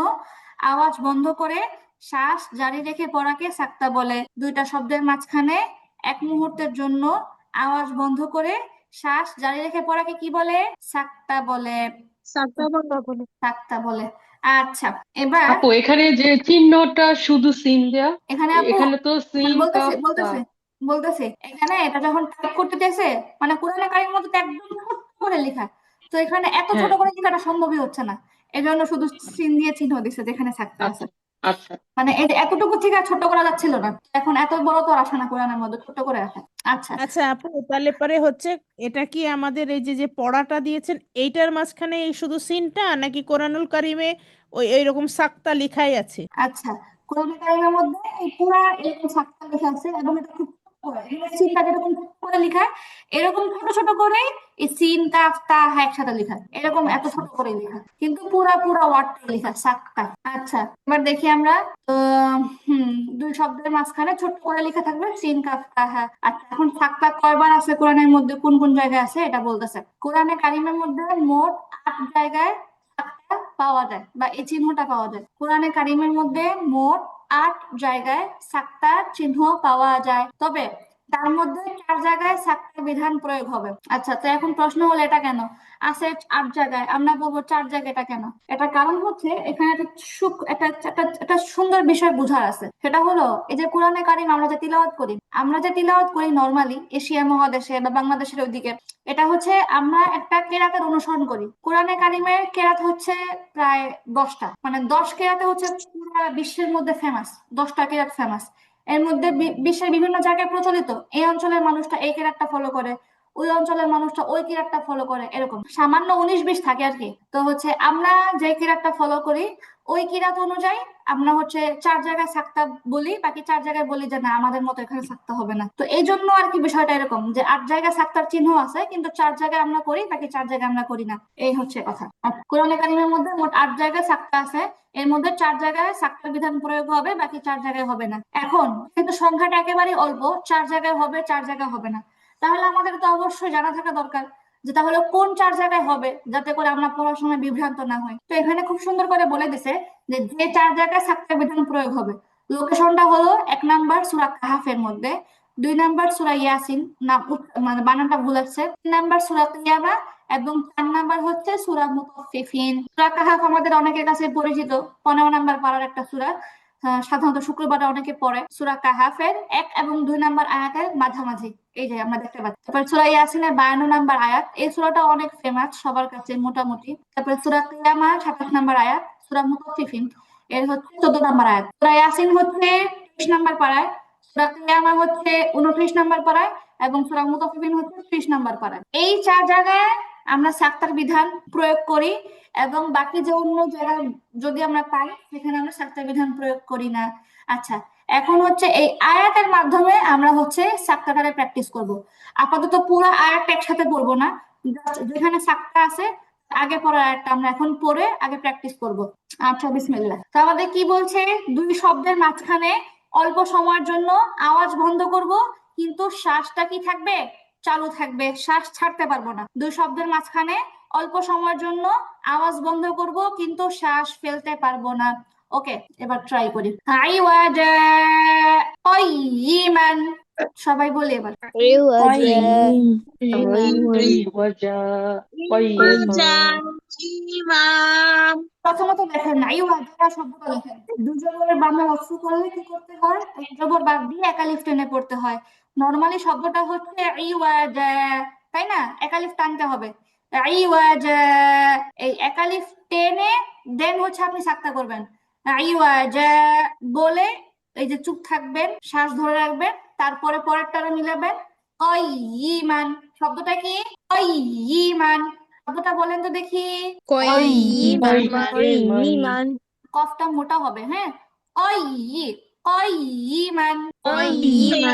আওয়াজ বন্ধ করে শ্বাস জারি রেখে পড়াকে সাক্তা বলে। 2টা শব্দের মাঝখানে এক মুহূর্তের জন্য আওয়াজ বন্ধ করে শ্বাস জারি রেখে পড়াকে কি বলে? সাক্তা বলে। সাক্তা বলে। সাক্তা বলে। আচ্ছা, এবার আপু এখানে যে চিহ্নটা শুধু সিন দেয়া, এখানে আপু, এখানে তো মানে সিন বলতেছে কাফ তা। বলতেছে বলতেছে এখানে এটা যখন টাইপ করতে দিয়েছে, মানে কোরআনে কারিমের মধ্যে তো একদম ছোট করে লেখা, তো এখানে এত ছোট হ্যাঁ করে লেখাটা সম্ভবই হচ্ছে না, এজন্য শুধু সিন দিয়ে চিহ্ন দিচ্ছে যেখানে সাক্তা আছে। আচ্ছা আচ্ছা। মানে এই যে এতটুকু থেকে আর ছোট করা যাচ্ছিল না, এখন এত বড় তো আর আসে না কোরআনের মধ্যে, ছোট করে আসে। আচ্ছা, আচ্ছা আপু, তাহলে পরে হচ্ছে এটা কি আমাদের এই যে যে পড়াটা দিয়েছেন এইটার মাঝখানে এই শুধু সিনটা, নাকি কোরআনুল কারিমে ওই এইরকম সাক্তা লেখাই আছে? আচ্ছা, কোরআনে কারিমের মধ্যে এই পুরা এরকম সাক্তা লেখা আছে এবং এটা খুব ছোট্ট সিনটা যেরকম করে লেখা এরকম ছোট ছোট করে এই সিন কাফ তা হা একসাথে লেখা এরকম এত ছোট করে লেখা কিন্তু পুরা পুরা ওয়ার্ডটা লেখা সাক্তা। আচ্ছা এবার দেখি আমরা তো হুম দুই শব্দের মাঝখানে ছোট করে লেখা থাকবে সিন কাফ তা হা। আচ্ছা এখন সাক্তা কয়বার আছে কোরআনের মধ্যে কোন কোন জায়গায় আছে এটা বলতেছে। কোরআনে কারিমের মধ্যে মোট 8 জায়গায় সাক্তা পাওয়া যায় বা এই চিহ্নটা পাওয়া যায়। কোরআনে কারিমের মধ্যে মোট 8 জায়গায় সাক্তার চিহ্ন পাওয়া যায়, তবে তার মধ্যে 4 জায়গায় সাক্তার বিধান প্রয়োগ হবে। আচ্ছা তো এখন প্রশ্ন হলো এটা কেন আছে 8 জায়গায়, আমরা বলবো 4 জায়গায়, এটা কেন? এটা কারণ হচ্ছে এখানে একটা সুন্দর বিষয় বোঝার আছে, সেটা হলো এই যে কোরআনে কারিম আমরা যে তিলাওয়াত করি নরমালি এশিয়া মহাদেশে বা বাংলাদেশের ওইদিকে, এটা হচ্ছে আমরা একটা কেরাতের অনুসরণ করি। কোরআনে কারিমের কেরাত হচ্ছে প্রায় 10টা, মানে 10 কেরাতে হচ্ছে পুরো বিশ্বের মধ্যে ফেমাস, 10টা কেরাত ফেমাস। এর মধ্যে বিশ্বের বিভিন্ন জায়গায় প্রচলিত, এই অঞ্চলের মানুষটা এই কেরাতটা ফলো করে, ওই অঞ্চলের মানুষটা ওই কিরাতটা ফলো করে, এরকম সামান্য 19-20 থাকে আর কি। তো হচ্ছে আমরা যে কিরাতটা ফলো করি ওই কিরাত অনুযায়ী আমরা হচ্ছে 4 জায়গায় সাক্তা বলি, বাকি 4 জায়গায় বলি যে না আমাদের মতো এখানে সাক্তা হবে না। তো এই জন্য আর কি বিষয়টা এরকম যে 8 জায়গায় সাক্তার চিহ্ন আছে কিন্তু 4 জায়গায় আমরা করি, বাকি 4 জায়গায় আমরা করি না, এই হচ্ছে কথা। আর কোরআনে কারিমের মধ্যে মোট 8 জায়গায় সাক্তা আছে, এর মধ্যে 4 জায়গায় সাক্তার বিধান প্রয়োগ হবে, বাকি 4 জায়গায় হবে না। এখন কিন্তু সংখ্যাটা একেবারেই অল্প, 4 জায়গায় হবে 4 জায়গায় হবে না, তাহলে আমাদের তো অবশ্যই জানা থাকা দরকার যে তাহলে কোন 4 জায়গায় হবে যাতে করে আমরা পড়াশোনায় বিভ্রান্ত না হই। তো এখানে খুব সুন্দর করে বলে দিছে যে যে 4 জায়গায় সাক্তার বিধান প্রয়োগ হবে লোকেশনটা হলো 1 নাম্বার সূরা কাহাফের মধ্যে, 2 নাম্বার সূরা ইয়াসিন, না মানে বানানটা ভুল আছে, 3 নাম্বার সূরা কিয়ামা এবং 4 নাম্বার হচ্ছে সূরা মুতাফফিফিন। সূরা কাহাফ আমাদের অনেকের কাছে পরিচিত, 15 নাম্বার পারার একটা সূরা, সাধারণত শুক্রবারে অনেকে পড়ে। সূরা কাহাফের 1 এবং 2 নাম্বার আয়াতের মাঝামাঝি এই যে আমরা দেখতে পাচ্ছি। তারপর সূরা ইয়াসিনের 52 নাম্বার আয়াত, এই সূরাটা অনেক ফেমাস সবার কাছে মোটামুটি। তারপর সূরা কিয়ামা 27 নাম্বার আয়াত, সূরা মুতাফফিফিন এর হচ্ছে 14 নাম্বার আয়াত, সূরা ইয়াসিন হচ্ছে 30 নাম্বার পারায়, সূরা কিয়ামা হচ্ছে 29 নাম্বার পারায় এবং সূরা মুতাফফিফিন হচ্ছে 30 নাম্বার পারায়। এই 4 জায়গায় আমরা সাক্তার বিধান প্রয়োগ করি এবং বাকি যে অন্য জায়গায় যদি আমরা পাই সেখানে আমরা সাক্তার বিধান প্রয়োগ করি না। আচ্ছা এখন হচ্ছে এই আয়াতের মাধ্যমে আমরা হচ্ছে সাক্তাটারে প্র্যাকটিস করব। আপাতত পুরো আয়াতটা একসাথে পড়বো না, যেখানে সাক্তা আছে আগে পড়া আয়াতটা আমরা এখন পড়ে আগে প্র্যাকটিস করব। আচ্ছা বিসমিল্লাহ। তো আমাদের কি বলছে, দুই শব্দের মাঝখানে অল্প সময়ের জন্য আওয়াজ বন্ধ করব কিন্তু শ্বাসটা কি থাকবে, চালু থাকবে, শ্বাস ছাড়তে পারবো না। দুই শব্দের মাঝখানে অল্প সময়ের জন্য আওয়াজ বন্ধ করব কিন্তু শ্বাস ফেলতে পারবো না। ওকে এবার ট্রাই করি। আইওয়াজা কয়িমান, সবাই বলি এবার। عوجا প্রথমত দেখেন আইওয়াজা শব্দটা লেখেন, দুই জবরের বামে ওয়াকফ করলে কি করতে হয়, এক জবর বাদ দিয়ে একালিফ টেনে পড়তে হয়। নরমালি শব্দটা হচ্ছে আইওয়াজা, তাই না, একালিফ টানতে হবে। আইওয়াজা, এই একালিফ টেনে দেন হচ্ছে আপনি সাক্তা করবেন। আইওয়াজা বলে এই যে চুপ থাকবেন, শ্বাস ধরে রাখবেন, তারপরে পরেরটারে মিলাবেন। কয়িমান, শব্দটা কি কয়িমান, শব্দটা বলেন তো দেখি। قيما কফটা মোটা হবে, হ্যাঁ, কয়ি কয়িমান قيما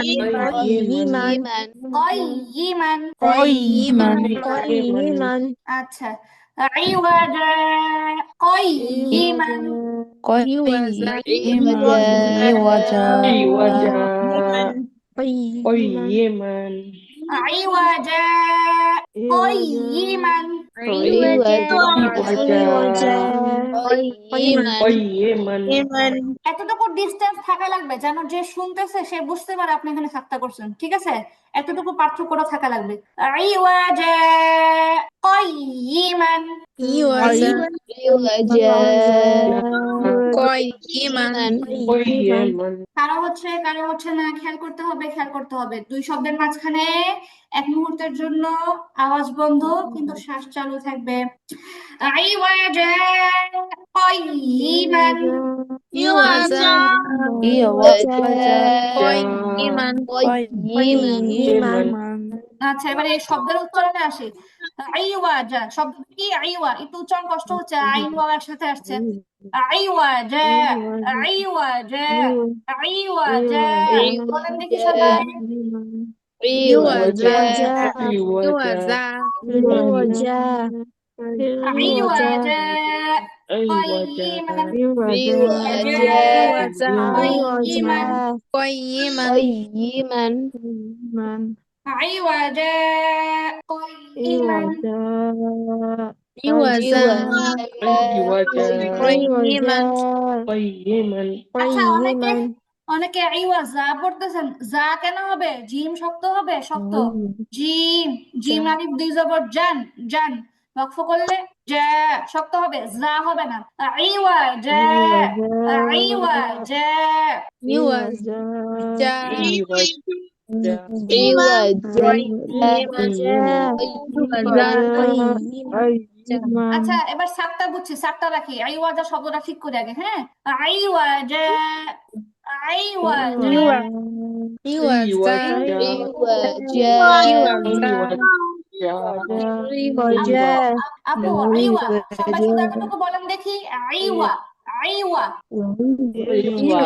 কয়িমান। قيما আচ্ছা আইওয়াজা কয়িমান قيما عوجا قيما আইওয়াজা কয়িমান। قيما এতটুকু ডিস্টেন্স থাকা লাগবে যেন যে শুনতেছে সে বুঝতে পারে আপনি এখানে সাক্তা করছেন, ঠিক আছে, এতটুকু পার্থক্যটা থাকা লাগবে। আইওয়াজা কয়িমান। কারো হচ্ছে না, খেয়াল করতে হবে, খেয়াল করতে হবে। দুই শব্দের মাঝখানে এক মুহূর্তের জন্য আওয়াজ বন্ধ কিন্তু শ্বাস চালু থাকবে। আইওয়াজা কয়িমান। قيما আচ্ছা এবারে এই শব্দের উচ্চারণে আসি। আইওয়াজা শব্দ কি আইওয়া, একটু উচ্চারণ কষ্ট হচ্ছে, আইন ওয়াও একসাথে আসছে। আইওয়াজা, আইওয়াজা, আইওয়াজা। বলেন দেখি সবাই। ইওয়াজা عوجا ইওয়াজা আইওয়াজা أيوة قيما، ইওয়াজা قيما، قيما قيما عوجا قيما، ইওয়াজা عوجا قيما قيما আচ্ছা অনেকে অনেকে আইওয়াজা পড়তেছেন, যা কেন হবে? জিম শক্ত হবে, শক্ত জিম, জিম আলিফ দুই জবর জান, জান ওয়াকফ করলে জা শক্ত হবে, যা হবে না। আইওয়াজা, আইওয়াজা। ইওয়াজা أيوة عوجا قيما আচ্ছা এবার সাতটা বুঝছি, সাতটা রাখি, আইওয়াজা শব্দটা ঠিক করে আগে, হ্যাঁ। আইওয়াজা, আইওয়াজা, ইওয়াজা عوجا ইওয়াজা আপু আইওয়া, সবাই শুধু এতটুকু বলেন দেখি, আইওয়া, আইওয়া। ইওয়া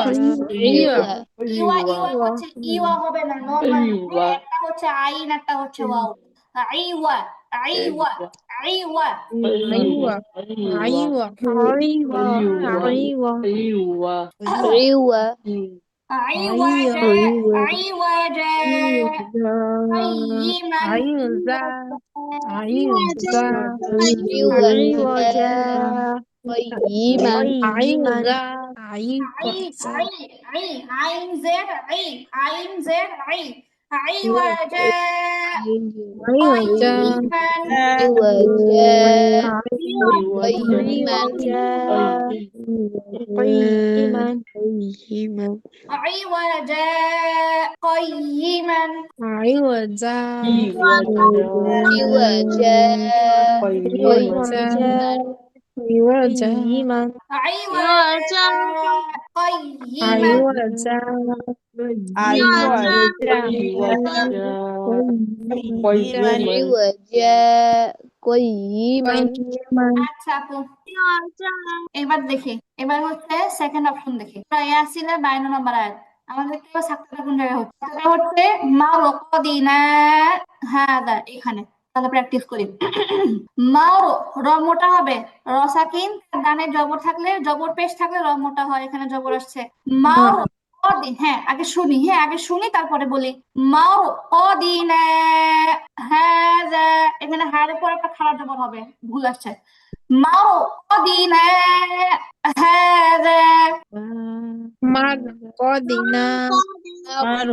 ইওয়া ইওয়া হচ্ছে ইওয়া হবে না, নরমাল আইওয়া। একটা হচ্ছে আইন, একটা হচ্ছে ওয়াও। আইওয়া, আইওয়া, আইওয়া। আইওয়া আইওয়া আইওয়া أيوة عوجا আইওয়াজা, আইওয়াজা قيما، আইওজা আইওজা عوجا قيما আইওজা عي আইওজা عي عي عين زر عي، عين زر عي، عوجا আইওজা قيما، عوجا قيما عوجا قيما، আইওজা عوجا আইওজা আইওজা عوجا قيما، আইওজা عوجا قيما আচ্ছা আপু এবার দেখি, এবার হচ্ছে সেকেন্ড অপশন দেখি, ইয়াসিনের 52 নম্বর আয়াত। আমাদের কি সাক্তাটা কোন জায়গায় হচ্ছে? এটা হচ্ছে মা রকদিনা হাদা, এখানে। তাহলে প্র্যাকটিস করি। মাও র মোটা হবে, র সাকিন, ডানে জবর থাকলে, জবর পেশ থাকলে র মোটা হয়, এখানে জবর আসছে। মাও কদিন, হ্যাঁ আগে শুনি, হ্যাঁ আগে শুনি তারপরে বলি। মাও কদিনা হাদা, এখানে হারের পর একটা খারাপ জবর হবে, ভুল আসছে। মাও কদিনা হাদা, মার কদিনা هذا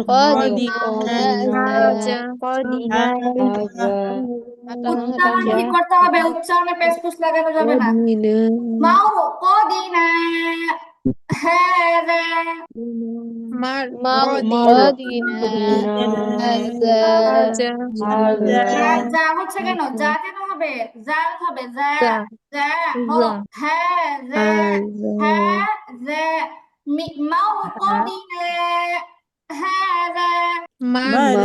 উচ্চারণ ঠিক করতে হবে, উচ্চারণে পেশপুশ লাগানো যাবে না। মাও কদিনা হাদা, মার قدنا هذا হ্যাঁ যা হচ্ছে কেন, যা কেন হবে, যা হবে, যা যা হলো, হ্যাঁ যা, হ্যাঁ যা, মাও কদিনা হাদা, মার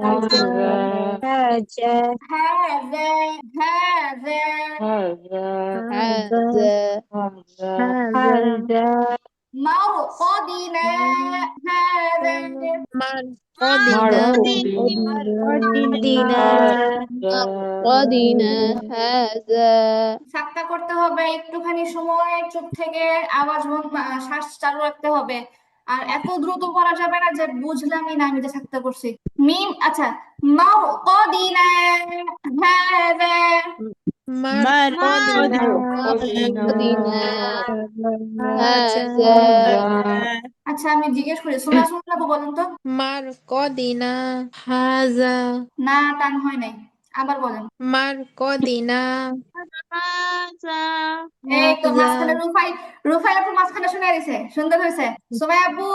কদিনা هذا هذا هذا مرقدنا هذا، মার কদিনা قدنا هذا সাক্তা করতে হবে, একটুখানি সময় চুপ থেকে আওয়াজ শ্বাস চালু রাখতে হবে, আর এত দ্রুত পড়া যাবে না যে বুঝলামই না আমি যে সাক্তা করছি। মিম, আচ্ছা مرقدنا هذا، মার কদিনা قدنا هذا আচ্ছা আমি জিজ্ঞেস করি, সুমা শুনলাম বলেন তো। মার কদিনা হাজা না টান হয় নাই, আবার বলেন। মার কদিনা এই তো মাঝখানে রুফাই, রুফাই আপু মাঝখানে শুনে দিছে, সুন্দর হয়েছে। সুমাই আপু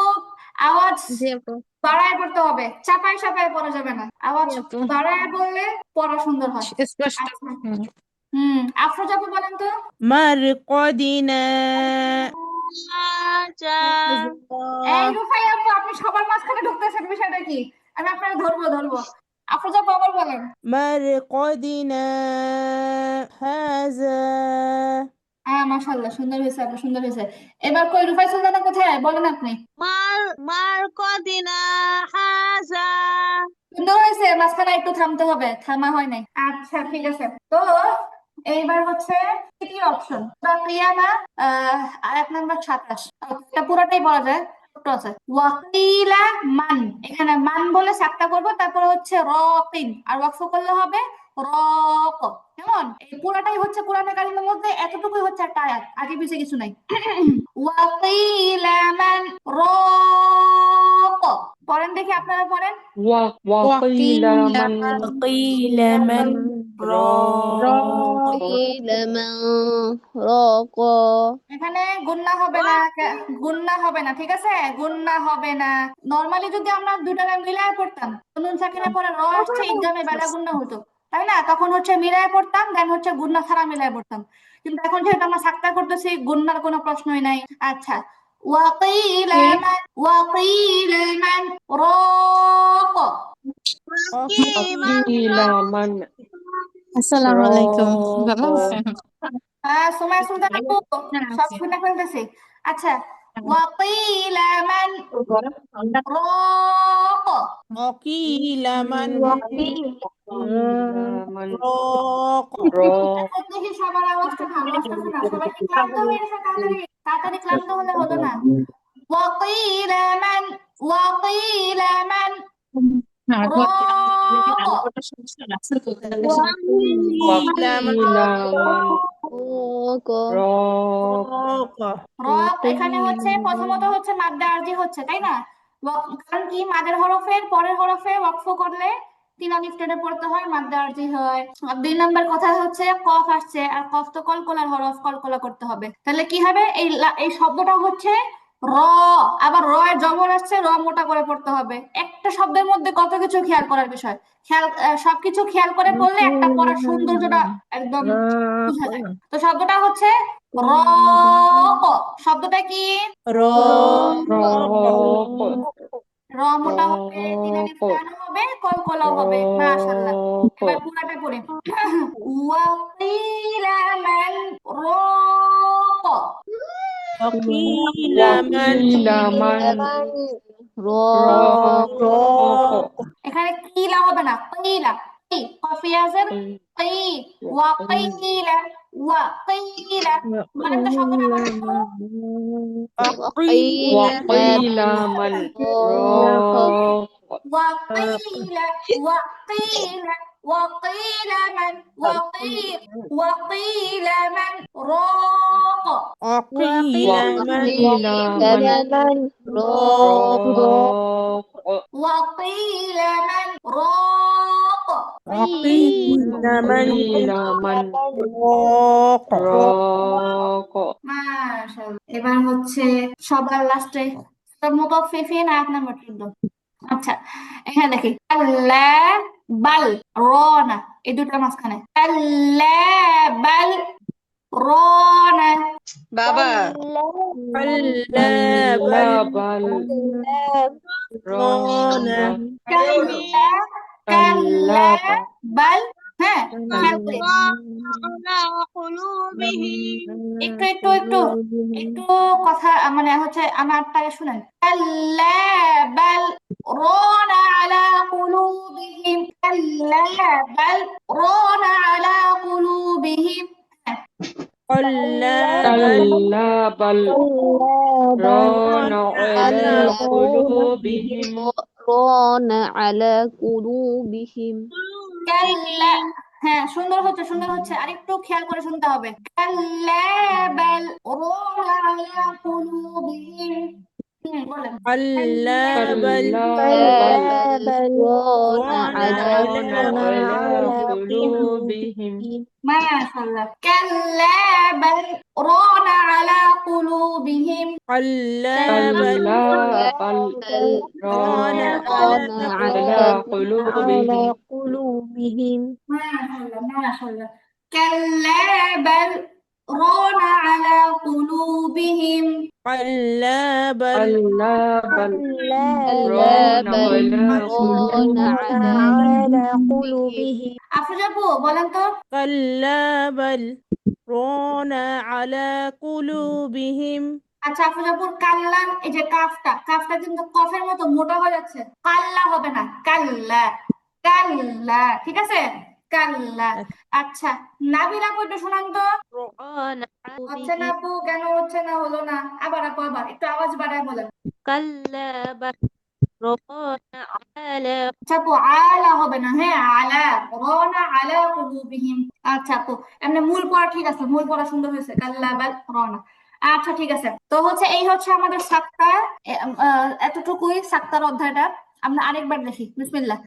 আওয়াজ জি আপু বাড়ায় পড়তে হবে, চাপায় চাপায় পড়া যাবে না, আওয়াজ আপু বাড়ায় বললে পড়া সুন্দর হয়। স্পষ্ট আচ্ছা আফরোজ আপু বলেন তো। মার কদিনা এই রুফাই আপু আপনি সবার মাঝখানে ঢুকতেছেন, বিষয়টা কি? আমি আপনাকে ধরবো ধরবো। আফরোজা বাবার বলেন। مرقدنا هذا মাশাআল্লাহ, সুন্দর হয়েছে, আপনার সুন্দর হয়েছে। এবার কই রুফাই সুলতানা কোথায় বলেন আপনি। مرقدنا هذا সুন্দর হয়েছে, মাঝখানে একটু থামতে হবে, থামা হয় নাই। আচ্ছা ঠিক আছে। তো এইবার হচ্ছে তৃতীয় অপশন কিয়ামা, আয়াত নাম্বার 27। এটা পুরোটাই বলা যায়, ছোট্ট আছে। ওয়াকিলা মান, এখানে মান বলে সাতটা করবো, তারপরে হচ্ছে রকিন, আর ওয়াকফ করলে হবে রক। কেমন? এই পুরোটাই হচ্ছে কোরআনে কারিমের মধ্যে এতটুকুই হচ্ছে একটা আয়াত, আগে পিছিয়ে কিছু নাই। ওয়াকিলা মান রক, পড়েন দেখি, আপনারা পড়েন। وقيل من وقيل من راق قيل من راق এখানে গুন্না হবে না, গুন্না হবে না, ঠিক আছে, গুন্না হবে না। নরমালি যদি আমরা দুটাকে মিলায় পড়তাম, নুন সাকিনের পরে র আসছে, ইদগামে বেলা গুন্না হতো, তাই না? তখন হচ্ছে মিলায় পড়তাম, দেন হচ্ছে গুন্না ছাড়া মিলায় পড়তাম। কিন্তু এখন যেহেতু আমরা সাক্তা করতেছি, গুন্নার কোনো প্রশ্নই নাই। আচ্ছা, ওয়াকিল মান রাক। وقيل من আসসালামু আলাইকুম, ভালো راق আছেন? সুমাইয়া সুলতান আপু, হ্যাঁ, সব আছি। শুনে ফেলতেছি। আচ্ছা, ওয়াকিল মান রাক। وقيل من وقيل من راق راق এখন দেখি সবার আওয়াজটা ভালো আসতেছে না, সবাই কি ক্লান্ত হয়ে গেছে? তাড়াতাড়ি তাড়াতাড়ি ক্লান্ত হলে হলো না। وقيل من وقيل من হ্যাঁ, راق। وقيل من وقيل من راق راق রব এখানে হচ্ছে প্রথমত হচ্ছে মাদ্দা আরজি হচ্ছে, তাই না? কারণ কি, মাদের হরফের পরের হরফে ওয়াকফ করলে তিন আলিফ টেনে পড়তে হয়, মাদ্দা আরজি হয়। আর 2 নম্বর কথা হচ্ছে কফ আসছে, আর কফ তো কলকলার হরফ, কলকলা করতে হবে। তাহলে কি হবে, এই শব্দটা হচ্ছে র, আবার র এর জবর আসছে, র মোটা করে পড়তে হবে। একটা শব্দের মধ্যে কত কিছু খেয়াল করার বিষয়, সবকিছু খেয়াল করে পড়লে একটা পড়ার সৌন্দর্যটা একদম বোঝা যায়। তো শব্দটা হচ্ছে র, শব্দটা কি? راق র মোটা হবে, তিন আলিফ টানও হবে, কলকলাও হবে। মাশাআল্লাহ। এবার পুরাটা পড়ে। ওয়াকিলা মান রাক। وقيل من وقيل من راق راق এখানে কিলা হবে না, কিলা, কি কফিয়াজের কি, ওয়াকিলা ওয়াকিলা, মানে তো শব্দটা বলেন তো। وقيل وقيل من راق وقيل وقيل وقيل من وقيل من راق. وقيل من وقيل من راق راق وقيل من راق. وقيل من وقيل من راق راق মাশাআল্লাহ। এবার হচ্ছে সবার লাস্টে মুতাফফিফিন আয়াত নাম্বার 14। আচ্ছা, এখানে দেখি কাল্লা বাল র না, এই দুটোর মাঝখানে কাল্লা বাল র না। বাবা كلا كلا بل بل ران ران কাল্লা كلا কাল্লা بل বাল, হ্যাঁ খেয়াল করে على قلوبهم একটু একটু একটু একটু কথা, মানে হচ্ছে আমার তাকে শুনেন। কাল্লা বাল রানা আলা কুলুবিহিম, কাল্লা বাল রানা আলা কুলুবিহিম। كلا بل كلا بل ران على قلوبهم ران على قلوبهم কাল্লা, হ্যাঁ সুন্দর হচ্ছে, সুন্দর হচ্ছে, আরেকটু খেয়াল করে শুনতে হবে। কাল্লা বাল রানা আলা কুলুবিহিম। বলেন كلا بل كلا بل ران ران ران على على قلوبهم মাশাআল্লাহ। কাল্লা বাল রানা আলা কুলুবিহিম। كلا بل كلا بل ران ران على قلوبهم قلوبهم মাশাআল্লাহ মাশাআল্লাহ। কাল্লা বাল ران على قلوبهم كلا بل كلا بل كلا ران بل على ران على على قلوبهم قلوبهم আফরোজা আপু বলেন তো। كلا بل ران على قلوبهم আচ্ছা আফরোজা আপুর কাল্লা, এই যে কাফটা কাফটা কিন্তু কফের মতো মোটা হয়ে যাচ্ছে, কাল্লা হবে না, কাল্লা, কাল্লা, ঠিক আছে, কাল্লা। আচ্ছা নাবিল আপু একটু শোনান তো। ران হচ্ছে না قلوبهم আপু, কেন হচ্ছে না, হলো না, আবার আপু আবার একটু আওয়াজ বাড়ায় বলেন। كلا بل ران على আচ্ছা আপু আলা হবে না, হ্যাঁ আলা, রনা আলা কুলুবিহিম। আচ্ছা আপু এমনি মূল পড়া ঠিক আছে, মূল পড়া সুন্দর হয়েছে, কাল্লা বাল রনা। আচ্ছা ঠিক আছে, তো হচ্ছে এই হচ্ছে আমাদের সাক্তার, এতটুকুই সাক্তার অধ্যায়টা। আমরা আরেকবার দেখি, বিসমিল্লাহ।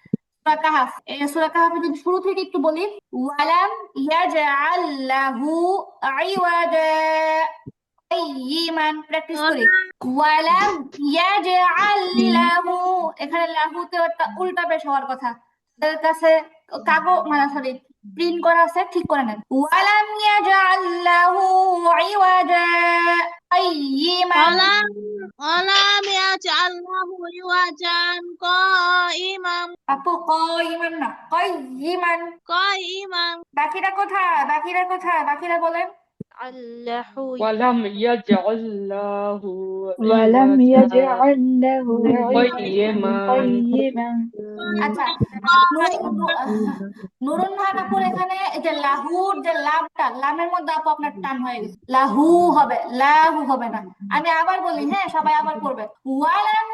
সূরা কাহাফ, এই সূরা কাহাফের যদি শুরু থেকে একটু বলি, ওয়ালাম ইয়াজআল লাহু আইওয়াজা, কাইয়িমান, প্র্যাকটিস করি। ওয়ালাম ইয়াজআল লাহু, এখানে লাহুতে একটা উল্টা পেশ হওয়ার কথা, তাদের কাছে কাগজ মানে সরি প্রিন্ট করা আছে, ঠিক করে নেন। ওয়ালাম ইয়াজআল লাহু ইওয়াজা কাইয়িমান, ولم يجعل له عوجا قائما আপু কাইয়িমান না, কাইয়িমান। قائما বাকিরা কোথায়, বাকিরা কোথায়, বাকিরা বলেন। الله ولم يجعل له ولم عوجا يجعل له قيما قيما আচ্ছা নুরুন ভানাপুর, এখানে এই যে লাহুর যে লামটা, লামের মধ্যে আপু আপনার টান হয়ে গেছে, লাহু হবে, লাহু হবে না। আমি আবার বলি, হ্যাঁ সবাই আবার পড়বে। ওয়ালাম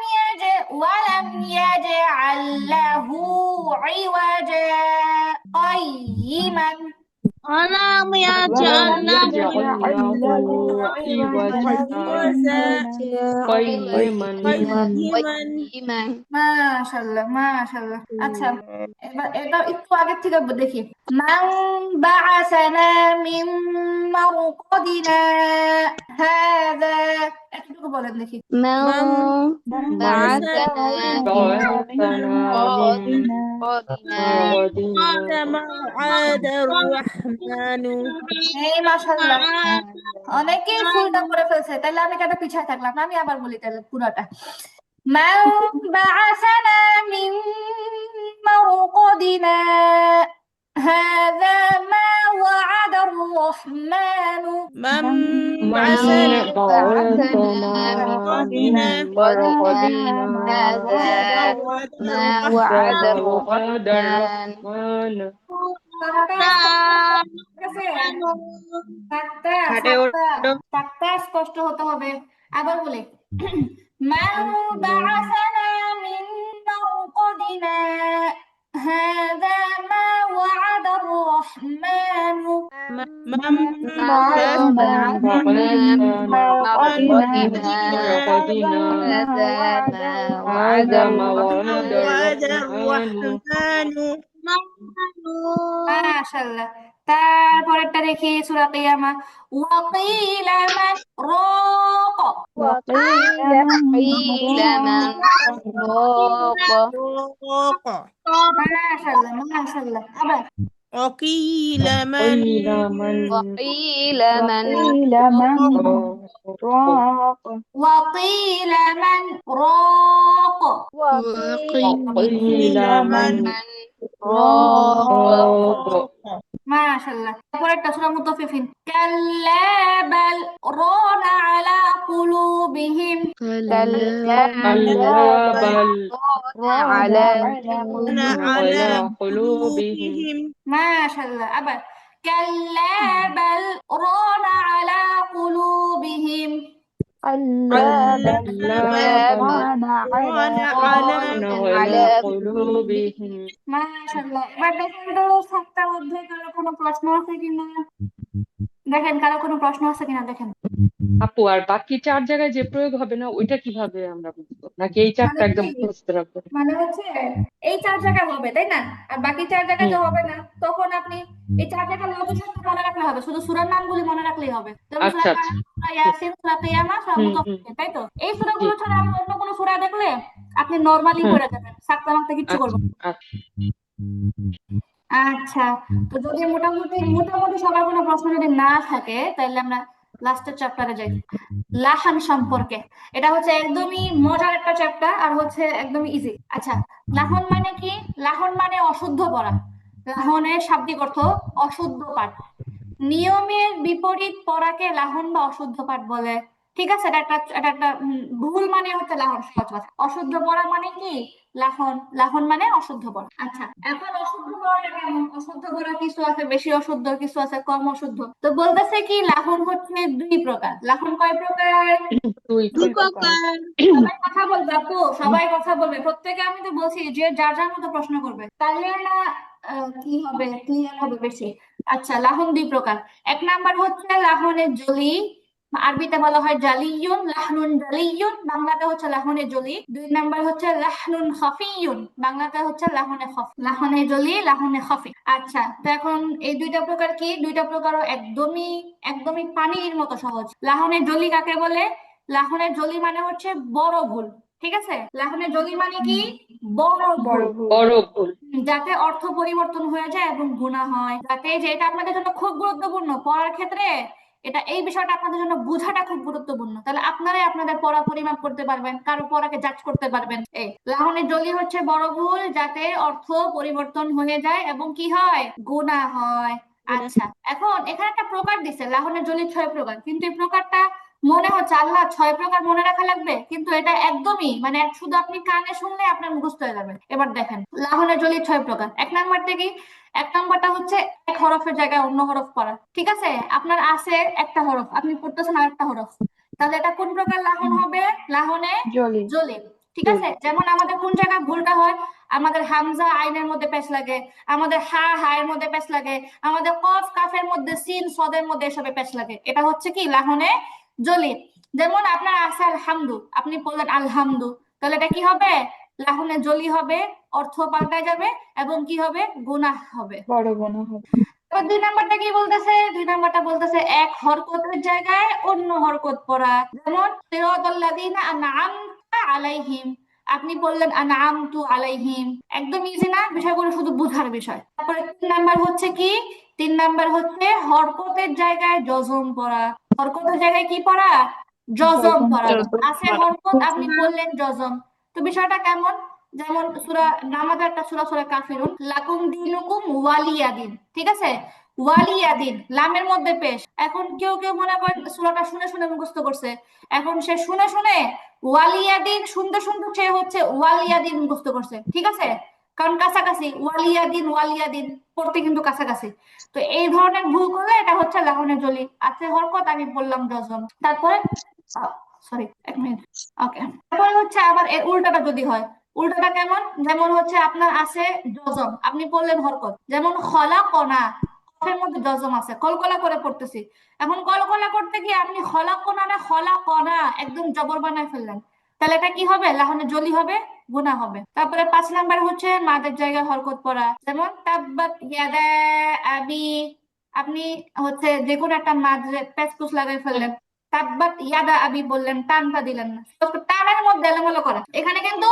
ইয়াজআল্লাহু ইওয়াজা কাইয়িমান, ولم يجعل ولم له يجعل له عوجا قيما قيما মাশাআল্লাহ মাশাআল্লাহ। আচ্ছা এবার এটা একটু আগে থেকে দেখি। মান বাআসানা মিন মারকাদিনা হাযা, একটু বলেন দেখি। من من بعثنا بعثنا من مرقدنا مرقدنا موعد الرحمن এই মাশাআল্লাহ, অনেকেই ফুলটা করে ফেলছে, তাহলে আমি কেন পিছায় থাকলাম, আমি আবার বলি তাহলে পুরোটা। মান বাআসানা মিন মারকাদিনা হাযা মা ওয়া'আদার রাহমানু, من من بعثنا بعثنا من مرقدنا هذا ما وعد وعد الرحمن الرحمن সাক্তা স্পষ্ট হতে হবে। আবার বলি, মান বাআসানা মিন মারকাদিনা হাযা মা ওয়া'আদার রাহমানু, من بعثنا من مرقدنا مرقدنا هذا ما وعد هذا ما وعد وعد الرحمن الرحمن মাশাআল্লাহ। তারপরেরটা দেখি সূরা কিয়ামা, ওয়াকিলা মান রাক, وقيل قيل من راق فوق মাশাআল্লাহ মাশাআল্লাহ। আবার وقيل من قيل من وقيل من وقيل من راق وقيل من راق، قيل من راق راق মাশাআল্লাহ। তারপরেরটা সূরা মুতাফফিফিন, কাল্লা বাল রানা আলা কুলুবিহিম, كلا كلا بل على على قلوبهم মাশাআল্লাহ। আবার কাল্লা বাল রানা আলা কুলুবিহিম, كلا بل ران على قلوبهم মাশাআল্লাহ। এবার দেখেন তো সাতটা অধ্যায় কারো কোনো প্রশ্ন আছে কিনা, দেখেন কারো কোনো প্রশ্ন আছে কিনা দেখেন। আপু আর বাকি 4 জায়গায় যে প্রয়োগ হবে না ওইটা কিভাবে আমরা বুঝবো, নাকি এই 4টা একদম মুখস্থ রাখবো? মানে হচ্ছে এই 4 জায়গায় হবে তাই না, আর বাকি 4 জায়গায় তো হবে না, তখন আপনি এই 4 জায়গায় লঘু মনে রাখলে হবে, শুধু সূরার নামগুলি মনে রাখলেই হবে। যেমন আচ্ছা সূরা আচ্ছা কাহফ, সূরা ইয়াসিন, সূরা কিয়ামা, সূরা মুতাফফিফিন, তাই তো? এই সূরাগুলো ছাড়া আপনি অন্য কোনো সূরা দেখলে আপনি নরমালি হুম। পড়ে যাবেন, সাক্তা মাক্তা কিচ্ছু আচ্ছা করবেন না। আচ্ছা আচ্ছা, তো যদি মোটামুটি মোটামুটি সবার কোনো প্রশ্ন যদি না থাকে তাহলে আমরা লাস্টের চ্যাপ্টারে যাই, লাহান সম্পর্কে। এটা হচ্ছে একদমই মজার একটা চ্যাপ্টার আর হচ্ছে একদমই ইজি। আচ্ছা, লাহন মানে কি? লাহন মানে অশুদ্ধ পড়া। লাহনের শাব্দিক অর্থ অশুদ্ধ পাঠ। নিয়মের বিপরীত পড়াকে লাহন বা অশুদ্ধ পাঠ বলে। ঠিক আছে, এটা একটা ভুল মানে হচ্ছে লাহন, সহজ কথা। অশুদ্ধ পড়া মানে কি? লাহন। লাহন মানে অশুদ্ধ পড়া। আচ্ছা, এখন অশুদ্ধ পড়াটা কেমন? অশুদ্ধ পড়া কিছু আছে বেশি অশুদ্ধ, কিছু আছে কম অশুদ্ধ। তো বলতেছে কি লাহন হচ্ছে দুই প্রকার। লাহন কয় প্রকার? দুই দুই প্রকার। প্রকার। সবাই কথা বলবে আপু, সবাই কথা বলবে প্রত্যেকে। আমি তো বলছি যে যার যার মতো প্রশ্ন করবে, তাহলে না কি হবে, ক্লিয়ার হবে বেশি। আচ্ছা, লাহন দুই প্রকার। এক নাম্বার হচ্ছে লাহনে জলি, আরবিতে বলা হয় জালিয়ুন, লাহনুন জালিয়ুন, বাংলাতে হচ্ছে লাহনে জলি। দুই নাম্বার হচ্ছে লাহনুন খাফিয়ুন, বাংলাতে হচ্ছে লাহনে খফি। লাহনে জলি, লাহনে খফি। আচ্ছা, তো এখন এই দুইটা প্রকার কি? দুইটা প্রকারও একদমই একদমই পানির মতো সহজ। লাহনে জলি কাকে বলে? লাহনের জলি মানে হচ্ছে বড় ভুল। ঠিক আছে, লাহনের জলি মানে কি? বড় ভুল। বড় ভুল। বড় ভুল। যাতে অর্থ পরিবর্তন হয়ে যায় এবং গুনাহ হয়, যাতে যে এটা আপনাদের জন্য খুব গুরুত্বপূর্ণ পড়ার ক্ষেত্রে। এটা এই বিষয়টা আপনাদের জন্য বোঝাটা খুব গুরুত্বপূর্ণ, তাহলে আপনারাই আপনাদের পড়া পরিমাপ করতে পারবেন, কারো পড়াকে জাজ করতে পারবেন। এই লাহনের জলি হচ্ছে বড় ভুল, যাতে অর্থ পরিবর্তন হয়ে যায় এবং কি হয়? গুনাহ হয়। আচ্ছা, এখন এখানে একটা প্রকার দিছে, লাহনের জলি 6 প্রকার, কিন্তু এই প্রকারটা মনে হচ্ছে আল্লাহ 6 প্রকার মনে রাখা লাগবে, কিন্তু এটা একদমই মানে শুধু আপনি কানে শুনলে আপনার মুখস্থ হয়ে যাবে। এবার দেখেন লাহনের জলি 6 প্রকার। এক নাম্বারটা কি? এক নাম্বারটা হচ্ছে এক হরফের জায়গায় অন্য হরফ পড়া। ঠিক আছে, আপনার আছে একটা হরফ, আপনি পড়তেছেন আরেকটা হরফ, তাহলে এটা কোন প্রকার লাহন হবে? লাহনে জলি। জলি। ঠিক জলি। আছে, যেমন আমাদের কোন জায়গায় ভুলটা হয়? আমাদের হামজা আইনের মধ্যে পেশ লাগে, আমাদের হা হায়ের মধ্যে পেশ লাগে, আমাদের কফ কাফের মধ্যে, সিন সদের মধ্যে এসবে পেশ লাগে। এটা হচ্ছে কি? লাহনে জলি। যেমন আপনার আছে আলহামদু, আপনি বললেন আলহামদু, তাহলে এটা কি হবে? লাহনে জলি হবে, অর্থ পাল্টায় যাবে এবং কি হবে? গুনাহ হবে। বড় গুনাহ হবে। এবার দুই নাম্বারটা কি বলতেছে? দুই নাম্বারটা বলতেছে এক হরকতের জায়গায় অন্য হরকত পড়া। যেমন সিরাতাল্লাযীনা আনআমতা আলাইহিম, আপনি বললেন আনআমতু আলাইহিম। একদম ইজি না? বিষয়গুলো শুধু বুঝার বিষয়। তারপরে তিন নাম্বার হচ্ছে কি? তিন নাম্বার হচ্ছে হরকতের জায়গায় জজম পড়া। হরকতের জায়গায় কি পড়া? জজম জজম পড়া। পড়া। আছে হরকত, আপনি বললেন জজম। তো বিষয়টা কেমন? যেমন সূরা নামাজে একটা সূরা কাফিরুন, লাকুম দীনুকুম ওয়ালিয়া দিন। ঠিক আছে, ওয়ালিয়া দিন লামের মধ্যে পেশ। এখন কেউ কেউ মনে করেন সূরাটা শুনে শুনে মুখস্থ করছে, এখন সে শুনে শুনে ওয়ালিয়া দিন শুনতে শুনতে সে হচ্ছে ওয়ালিয়া দিন মুখস্থ করছে। ঠিক আছে, কারণ কাছাকাছি ওয়ালিয়া দিন পড়তে কিন্তু কাছাকাছি। তো এই ধরনের ভুল করলে এটা হচ্ছে লাহনে জলি। আছে হরকত, আমি বললাম জজম। তারপরে সরি, এক মিনিট। ওকে, তারপরে হচ্ছে আবার এর উল্টাটা যদি হয়। উল্টাটা কেমন? যেমন হচ্ছে আপনার আছে জজম, আপনি বললেন হরকত। যেমন খলাকনা, কফের মধ্যে জজম আছে, কলকলা করে পড়তেছি। এখন কলকলা করতে গিয়ে আপনি খলাকনা না খলাকনা একদম জবর বানায় ফেললেন, তাহলে এটা কি হবে? লাহনে জলি হবে, গুনাহ হবে। তারপরে 5 নাম্বার হচ্ছে মাদের জায়গায় হরকত পড়া। যেমন তাব্বাত ইয়াদা আবি, আপনি হচ্ছে যে কোনো একটা মাঝে পেচপুস লাগাই ফেললেন, তাব্বাত ইয়াদা আবি বললেন, টানটা দিলেন না। টানের মধ্যে এলোমেলো করা, এখানে কিন্তু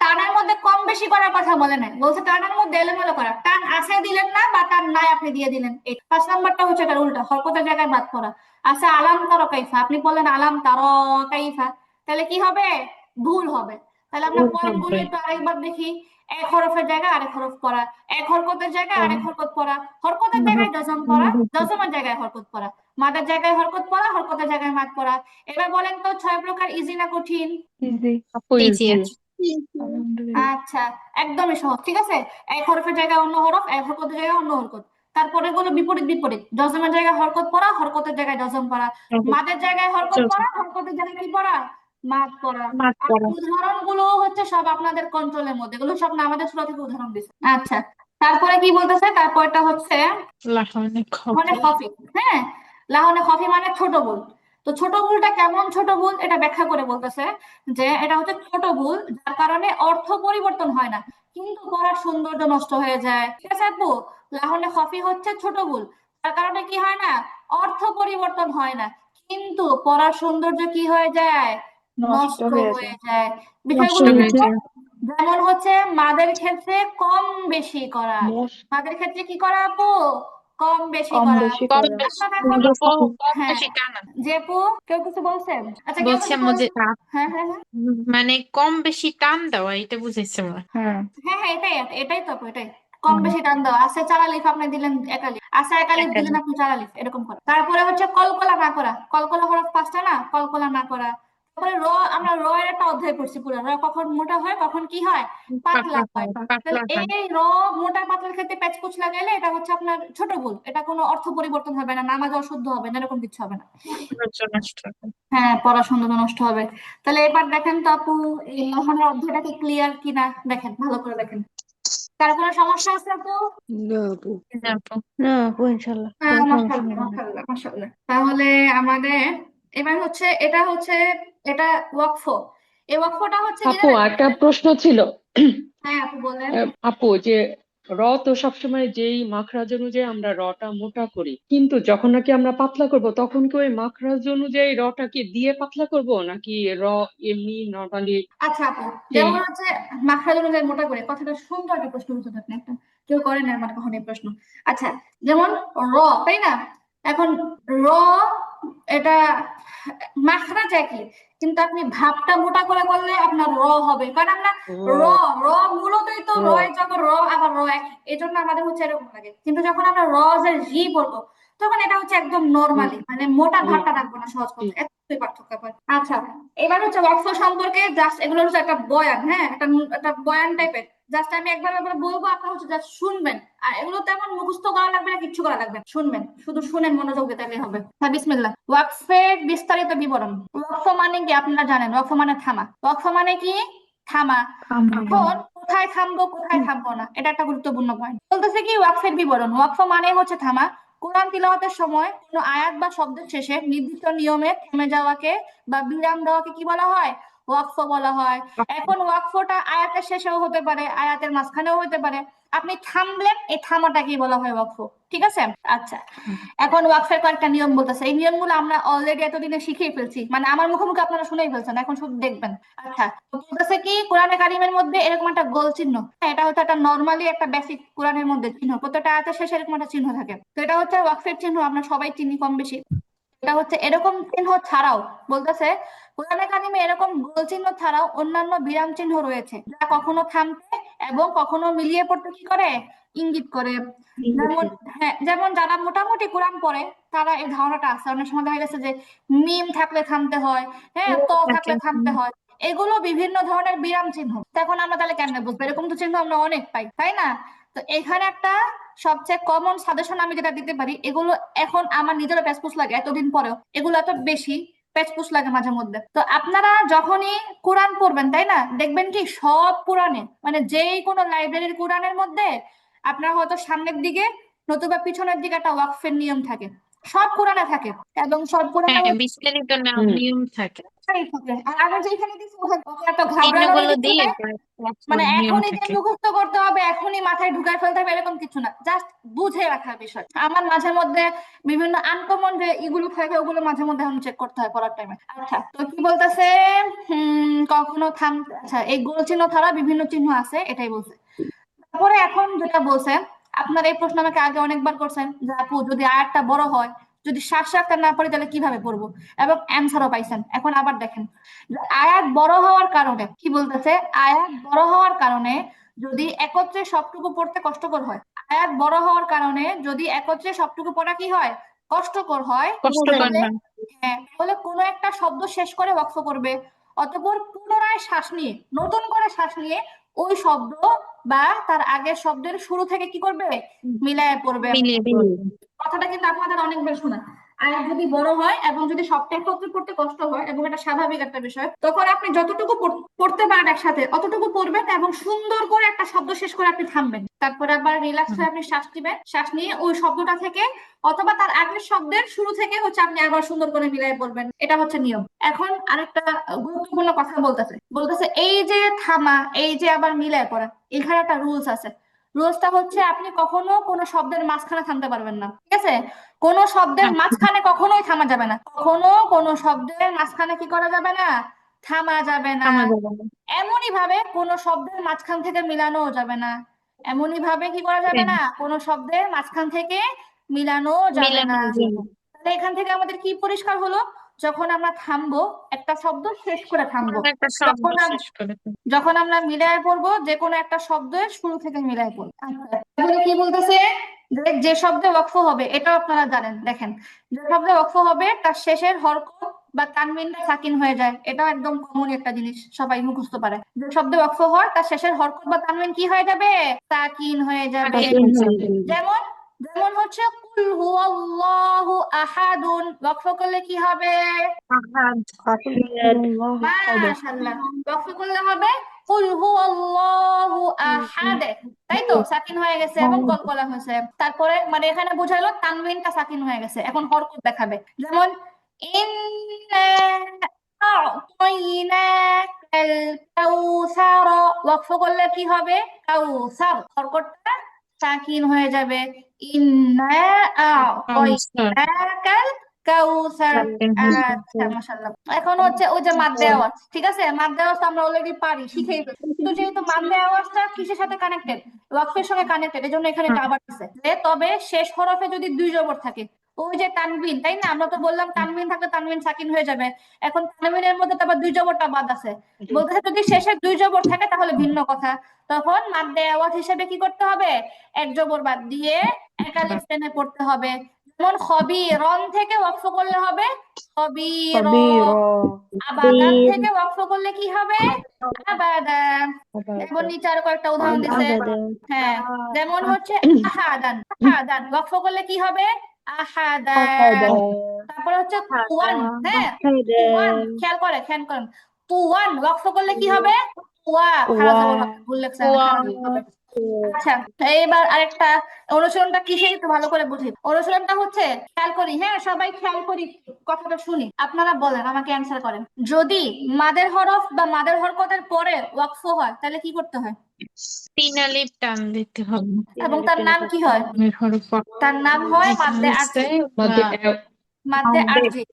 টানের মধ্যে কম বেশি করার কথা বলে নাই, বলছে টানের মধ্যে এলোমেলো করা। টান আছে দিলেন না বা টান নাই আপনি দিয়ে দিলেন। এই 5 নাম্বারটা হচ্ছে এটার উল্টা, হরকতের জায়গায় বাদ করা। আচ্ছা, আলাম তারা কাইফা, আপনি বললেন আলাম তারা কাইফা, তাহলে কি হবে? ভুল হবে। তাহলে আমরা পয়েন্টগুলো একটু আরেকবার দেখি। এক হরফের জায়গায় আরেক হরফ পড়া, এক হরকতের জায়গায় আরেক হরকত পড়া, হরকতের জায়গায় জজম পড়া, জজমের জায়গায় হরকত পড়া, মাদের জায়গায় হরকত পড়া, হরকতের জায়গায় মাদ পড়া। এবার বলেন তো 6 প্রকার ইজি না কঠিন? ইজি। আপু ইজি ইজি। আছে। আলহামদুলিল্লাহ। আচ্ছা, একদমই সহজ। ঠিক আছে, এক হরফের জায়গায় অন্য হরফ, এক হরকতের জায়গায় অন্য হরকত। তারপরে গুলো বিপরীত বিপরীত, জজমের জায়গায় হরকত পড়া, হরকতের জায়গায় জজম পড়া, মাদের জায়গায় হরকত পড়া, হরকতের জায়গায় কি পড়া? মাদ পড়া। মাত আর পড়া। উদাহরণ গুলো হচ্ছে সব আপনাদের কন্ট্রোলের মধ্যে, এগুলো সব না আমাদের সূরা থেকে উদাহরণ দিচ্ছে। আচ্ছা, তারপরে কি বলতেছে? তারপরটা হচ্ছে লাহনে মানে খফি। খফি। হ্যাঁ, লাহনে খফি মানে ছোট ভুল। তো ছোট ভুলটা কেমন ছোট ভুল এটা ব্যাখ্যা করে বলতেছে যে এটা হচ্ছে ছোট ভুল যার কারণে অর্থ পরিবর্তন হয় না কিন্তু পড়ার সৌন্দর্য নষ্ট হয়ে যায়। ঠিক আছে আপু, লাহনে খফি হচ্ছে ছোট ভুল যার কারণে কি হয় না? অর্থ পরিবর্তন হয় না কিন্তু পড়ার সৌন্দর্য কি হয়ে যায়? নষ্ট নষ্ট হয়ে হয়ে যায়। যায়। নষ্ট বিষয়গুলো হয়ে কেমন? যায়। যেমন হচ্ছে মাদের ক্ষেত্রে কম বেশি করা, মোষ মাদের ক্ষেত্রে কি করা আপু? কম বেশি কম করা। বেশি কম করা। বেশি এখন এখন কম হ্যাঁ বেশি টানা। জেপু কেউ কিছু বলছেন? আচ্ছা কেউ বলছি কিছু আম্মু যে হ্যাঁ হ্যাঁ হ্যাঁ মানে কম বেশি টান দেওয়া, এটা বুঝাইছে মনে হয়। হ্যাঁ হ্যাঁ হ্যাঁ এটাই এটাই তো আপু, এটাই কম বেশি টান দেওয়া আছে। চালালিফ আপনি দিলেন একালিফ, আছে একালিফ দিলেন আপনি চালালিফ, এরকম করা। তারপরে হচ্ছে কলকলা না করা, কলকলা হরফ পাঁচটা না, কলকলা না করা। তারপরে আমরা র এর একটা অধ্যায় পড়ছি পুরো, র কখন মোটা হয় কখন কি হয়, পাতলা পাতলা হয়। হয়, তাহলে পাতলা হয়। এই র মোটা পাতলার ক্ষেত্রে প্যাচকুচ লাগাইলে এটা হচ্ছে আপনার ছোট ভুল, এটা কোনো অর্থ পরিবর্তন হবে না, নামাজ অশুদ্ধ হবে না, এরকম কিছু হবে না। রচনা নষ্ট হয়। হ্যাঁ পড়াশোনা নষ্ট হবে। তাহলে এবার দেখেন তো আপু, এই লোহানের অধ্যায়টা কি ক্লিয়ার কিনা দেখেন, ভালো করে দেখেন। কার কোনো সমস্যা আছে আপু? না আপু, না আপু। না আপু ইনশাল্লাহ হ্যাঁ কোনো সমস্যা মাশাআল্লাহ নেই। মাশাআল্লাহ মাশাআল্লাহ। তাহলে আমাদের এবার হচ্ছে এটা হচ্ছে এটা ওয়াকফ। এই ওয়াকফটা হচ্ছে কি আপু জানেন? একটা প্রশ্ন ছিল। হ্যাঁ আপু বলেন। আপু যে র তো সবসময় যেই মাখরাজ অনুযায়ী আমরা রটা মোটা করি, কিন্তু যখন নাকি আমরা পাতলা করব তখন কি ওই মাখরাজ অনুযায়ী রটাকে দিয়ে পাতলা করব, নাকি র এমনি নর্মালি আচ্ছা আপু, সেই? যেমন হচ্ছে মাখরাজ অনুযায়ী মোটা করে, কথাটা সুন্দর একটা প্রশ্ন করছেন আপনি, একটা কেউ করেন না মানে কখন এই প্রশ্ন। আচ্ছা যেমন র, তাই না? এখন র এটা মাখরাজ একই, কিন্তু আপনি ভাবটা মোটা করে করলে আপনার র হবে, কারণ আমরা র র র মূলতই তো র র এর যখন র আবার র একই, এই জন্য আমাদের হচ্ছে এরকম লাগে। কিন্তু যখন আমরা র যে রি পড়বো তখন এটা হচ্ছে একদম হুম, নর্মালি, মানে মোটা জি ভাবটা রাখবো না, সহজ জি। কথা, এতই পার্থক্য হয়। আচ্ছা এবার হচ্ছে ওয়াকফ সম্পর্কে জাস্ট এগুলো হচ্ছে একটা বয়ান, হ্যাঁ একটা বয়ান টাইপের। জাস্ট আমি একবার একবার বলবো, আপনারা হচ্ছে জাস্ট শুনবেন। আর এগুলো তেমন মুখস্থ করা লাগবে না, কিচ্ছু করা লাগবে না, শুনবেন, শুধু শুনেন মনোযোগ দিয়ে, তাহলে হবে। হ্যাঁ বিসমিল্লাহ। ওয়াকফের বিস্তারিত বিবরণ। ওয়াকফ মানে কি আপনারা জানেন, ওয়াকফ মানে থামা। ওয়াকফ মানে কি? থামা। এখন কোথায় থামবো কোথায় থামবো না, এটা একটা গুরুত্বপূর্ণ পয়েন্ট। বলতেছে কি ওয়াকফের বিবরণ, ওয়াকফ মানে হচ্ছে থামা। কোরআন তিলাওয়াতের সময় কোনো আয়াত বা শব্দের শেষে নির্দিষ্ট নিয়মে থেমে যাওয়াকে বা বিরাম দেওয়াকে কি বলা হয়? ওয়াকফ বলা হয়। এখন ওয়াকফটা আয়াতের শেষেও হতে পারে, আয়াতের মাঝখানেও হতে পারে। আপনি থামলেন, এই থামাটাকেই বলা হয় ওয়াকফ। ঠিক আছে? আচ্ছা এখন ওয়াকফের কয়েকটা নিয়ম বলতেছে, এই নিয়মগুলো আমরা অলরেডি এতদিনে শিখেই ফেলছি, মানে আমার মুখে মুখে আপনারা শুনেই ফেলছেন, এখন শুধু দেখবেন। আচ্ছা তো বলতেছে কি কোরআনে কারিমের মধ্যে এরকম একটা গোল চিহ্ন, হ্যাঁ, এটা হচ্ছে একটা নর্মালি একটা বেসিক কোরআনের মধ্যে চিহ্ন, প্রত্যেকটা আয়াতের শেষে এরকম একটা চিহ্ন থাকে। তো এটা হচ্ছে ওয়াকফের চিহ্ন, আমরা সবাই চিনি কম বেশি। এটা হচ্ছে এরকম চিহ্ন ছাড়াও, বলতেছে কোরআনে কারিমে এরকম গোল চিহ্ন ছাড়াও অন্যান্য বিরাম চিহ্ন রয়েছে, যা কখনো থামতে এবং কখনো মিলিয়ে পড়তে কি করে? ইঙ্গিত করে। যেমন হ্যাঁ, যেমন যারা মোটামুটি কোরআন পড়ে তারা এই ধারণাটা আছে, অনেক সময় দেখা গেছে যে মিম থাকলে থামতে হয়, হ্যাঁ ত থাকলে থামতে হয়, এগুলো বিভিন্ন ধরনের বিরাম চিহ্ন। তো এখন আমরা তাহলে কেমনে বুঝবো? এরকম তো চিহ্ন আমরা অনেক পাই, তাই না? তো এখানে একটা সবচেয়ে কমন সাজেশন আমি যেটা দিতে পারি, এগুলো এখন আমার নিজেরও প্যাসপুস লাগে এতদিন পরেও, এগুলো এত বেশি প্যাচপুস লাগে মাঝে মধ্যে। তো আপনারা যখনই কোরআন পড়বেন, তাই না, দেখবেন কি সব কোরআনে, মানে যেই কোনো লাইব্রেরির কোরআনের মধ্যে আপনার হয়তো সামনের দিকে নতুবা পিছনের দিকে একটা ওয়াকফের নিয়ম থাকে, সব কোরআনে থাকে। এবং সব কোরআনে হ্যাঁ, বিস্তারিত নিয়ম থাকে। থাকে। আর আমি যেখানে দিচ্ছি ওখানে এত ঘাবড়ানোর চিহ্নগুলো কিছু দিয়ে নেই, এরপরে মানে নিয়ম এখনই যে থাকে। মুখস্থ করতে হবে, এখনই মাথায় ঢুকায় ফেলতে হবে, এরকম কিছু না, জাস্ট বুঝে রাখার বিষয়। আমার মাঝে মধ্যে বিভিন্ন আনকমন যে এগুলো থাকে ওগুলো মাঝে মধ্যে এখন চেক করতে হয় পড়ার টাইমে। আচ্ছা তো কি বলতেছে, কখনো থাম, আচ্ছা এই গোল চিহ্ন ছাড়া বিভিন্ন চিহ্ন আছে, এটাই বলছে। তারপরে এখন যেটা বলছে, আপনার এই প্রশ্ন আমাকে আগে অনেকবার করছেন যে আপু যদি আয়াতটা বড় হয়, যদি শ্বাস রাখতে না পারি তাহলে কিভাবে পড়বো, এবং অ্যান্সারও পাইছেন। এখন আবার দেখেন যে আয়াত বড় হওয়ার কারণে কি বলতেছে, আয়াত বড় হওয়ার কারণে যদি একত্রে সবটুকু পড়তে কষ্টকর হয়, আয়াত বড় হওয়ার কারণে যদি একত্রে সবটুকু পড়া কি হয়, কষ্টকর হয়, কষ্টকর তাহলে হয়। হ্যাঁ তাহলে কোনো একটা শব্দ শেষ করে ওয়াকফ করবে, অতঃপর পুনরায় শ্বাস নিয়ে, নতুন করে শ্বাস নিয়ে ওই শব্দ বা তার আগের শব্দের শুরু থেকে কি করবে, মিলায় পড়বে। মিলিয়ে পড়বে। কথাটা কিন্তু আপনাদের অনেকবার শোনা। আয়াত যদি বড় হয় এবং যদি সবটা একত্রে পড়তে কষ্ট হয়, এবং এটা স্বাভাবিক একটা বিষয়, তখন আপনি যতটুকু পড়তে পারেন একসাথে অতটুকু পড়বেন এবং সুন্দর করে একটা শব্দ শেষ করে আপনি থামবেন, তারপরে আবার রিল্যাক্স হয়ে আপনি শ্বাস নেবেন, শ্বাস নিয়ে ওই শব্দটা থেকে অথবা তার আগের শব্দের শুরু থেকে হচ্ছে আপনি আবার সুন্দর করে মিলাই পড়বেন, এটা হচ্ছে নিয়ম। এখন আরেকটা গুরুত্বপূর্ণ কথা বলতেছে, বলতেছে এই যে থামা, এই যে আবার মিলাই পড়া, এখানে একটা রুলস আছে। রুলসটা হচ্ছে আপনি কখনো কোনো শব্দের মাঝখানে থামতে পারবেন না, ঠিক আছে? কোনো শব্দের আচ্ছা, মাঝখানে কখনোই থামা যাবে না, কখনো কোনো শব্দের মাঝখানে কি করা যাবে না, থামা যাবে না। থামা যাবে না। এমনই ভাবে কোনো শব্দের মাঝখান থেকে মিলানো যাবে না, এমনই ভাবে কি করা যাবে না, কোনো শব্দের মাঝখান থেকে মিলানো যাবে না। তাহলে এখান থেকে আমাদের কি পরিষ্কার হলো, যখন আমরা থামবো একটা শব্দ শেষ করে থামবো, একটা শব্দ যখন শেষ করে ফেলি। যখন আমরা মিলায় পড়বো যে কোনো একটা শব্দের শুরু থেকে মিলায় পড়বো। আচ্ছা, তাহলে কি বলতেছে, যে শব্দে ওয়াকফ হবে এটাও আপনারা জানেন, দেখেন যে শব্দে ওয়াকফ হবে তার শেষের হরকত বা তানবিনটা সাকিন হয়ে যায়, এটাও একদম কমন একটা জিনিস, সবাই মুখস্থ পারে। যে শব্দে ওয়াকফ হয় তার শেষের হরকত বা তানবিন কি হয়ে যাবে, সাকিন হয়ে যাবে। যেমন যেমন হচ্ছে কুল হুয়াল্লাহু আহাদুন, ওয়াকফ করলে কি হবে, মাশাআল্লাহ, ওয়াকফ করলে হবে কুল হুয়াল্লাহু আহাদ, তাই তো, সাকিন হয়ে গেছে এবং কলকলা হয়েছে। তারপরে মানে এখানে বুঝাইলো তানবিনটা সাকিন হয়ে গেছে, এখন হরকত দেখাবে। যেমন ইন্না আ'তাইনাকাল কাউসার, ওয়াকফ করলে কি হবে, কাউসার, হরকতটা সাকিন হয়ে যাবে। ইন্না আ'তাইনাকাল কাউসার। আচ্ছা, মাশাআল্লাহ। এখন হচ্ছে ওই যে মাদ্দে আওয়াজ, ঠিক আছে, মাদ্দে আওয়াজ তো আমরা অলরেডি পারি, শিখেই ফেলছি। কিন্তু যেহেতু মাদ্দে আওয়াজটা কিসের সাথে কানেক্টেড, ওয়াকফের সঙ্গে কানেক্টেড, এজন্য এখানে এটা আবার আছে যে তবে শেষ হরফে যদি দুই জবর থাকে, ওই যে তানবিন, তাই না, আমরা তো বললাম তানবিন থাকলে তানবিন সাকিন হয়ে যাবে। এখন তানবিনের মধ্যে তো আবার দুই জবরটা বাদ আছে, বলতেছে যদি শেষে দুই জবর থাকে তাহলে ভিন্ন কথা, তখন মাদ্দে আওয়াজ হিসেবে কি করতে হবে, এক জবর বাদ দিয়ে এক আলিফ টেনে পড়তে হবে। যেমন খবীরন থেকে ওয়াকফ করলে হবে খবীর, আবাদান থেকে ওয়াকফ করলে কি হবে, আবাদান। এখন নিচে আরো কয়েকটা উদাহরণ দিছে, হ্যাঁ, যেমন হচ্ছে আহাদান, আহাদান ওয়াকফ করলে কি হবে, আহাদান। তারপর হচ্ছে তুয়ান, হ্যাঁ, তুয়ান, খেয়াল করেন, তুয়ান ওয়াকফ করলে কি হবে, তুয়া, খাড়া জবর হবে, ভুল লেখছেন, খাড়া জবর হবে। আচ্ছা, এইবার আরেকটা অনুশীলনটা কিসের একটু ভালো করে বুঝি। অনুশীলনটা হচ্ছে, খেয়াল করি, হ্যাঁ সবাই খেয়াল করি, কথাটা শুনি, আপনারা বলেন, আমাকে অ্যান্সার করেন। যদি মাদের হরফ বা মাদের হরকতের পরে ওয়াকফ হয় তাহলে কি করতে হয়, 3 আলিফ টান দিতে হবে। এবং তার নাম কি হয়, তার নাম হয় মাদ্দে আরজি, মাদ্দে আরজি।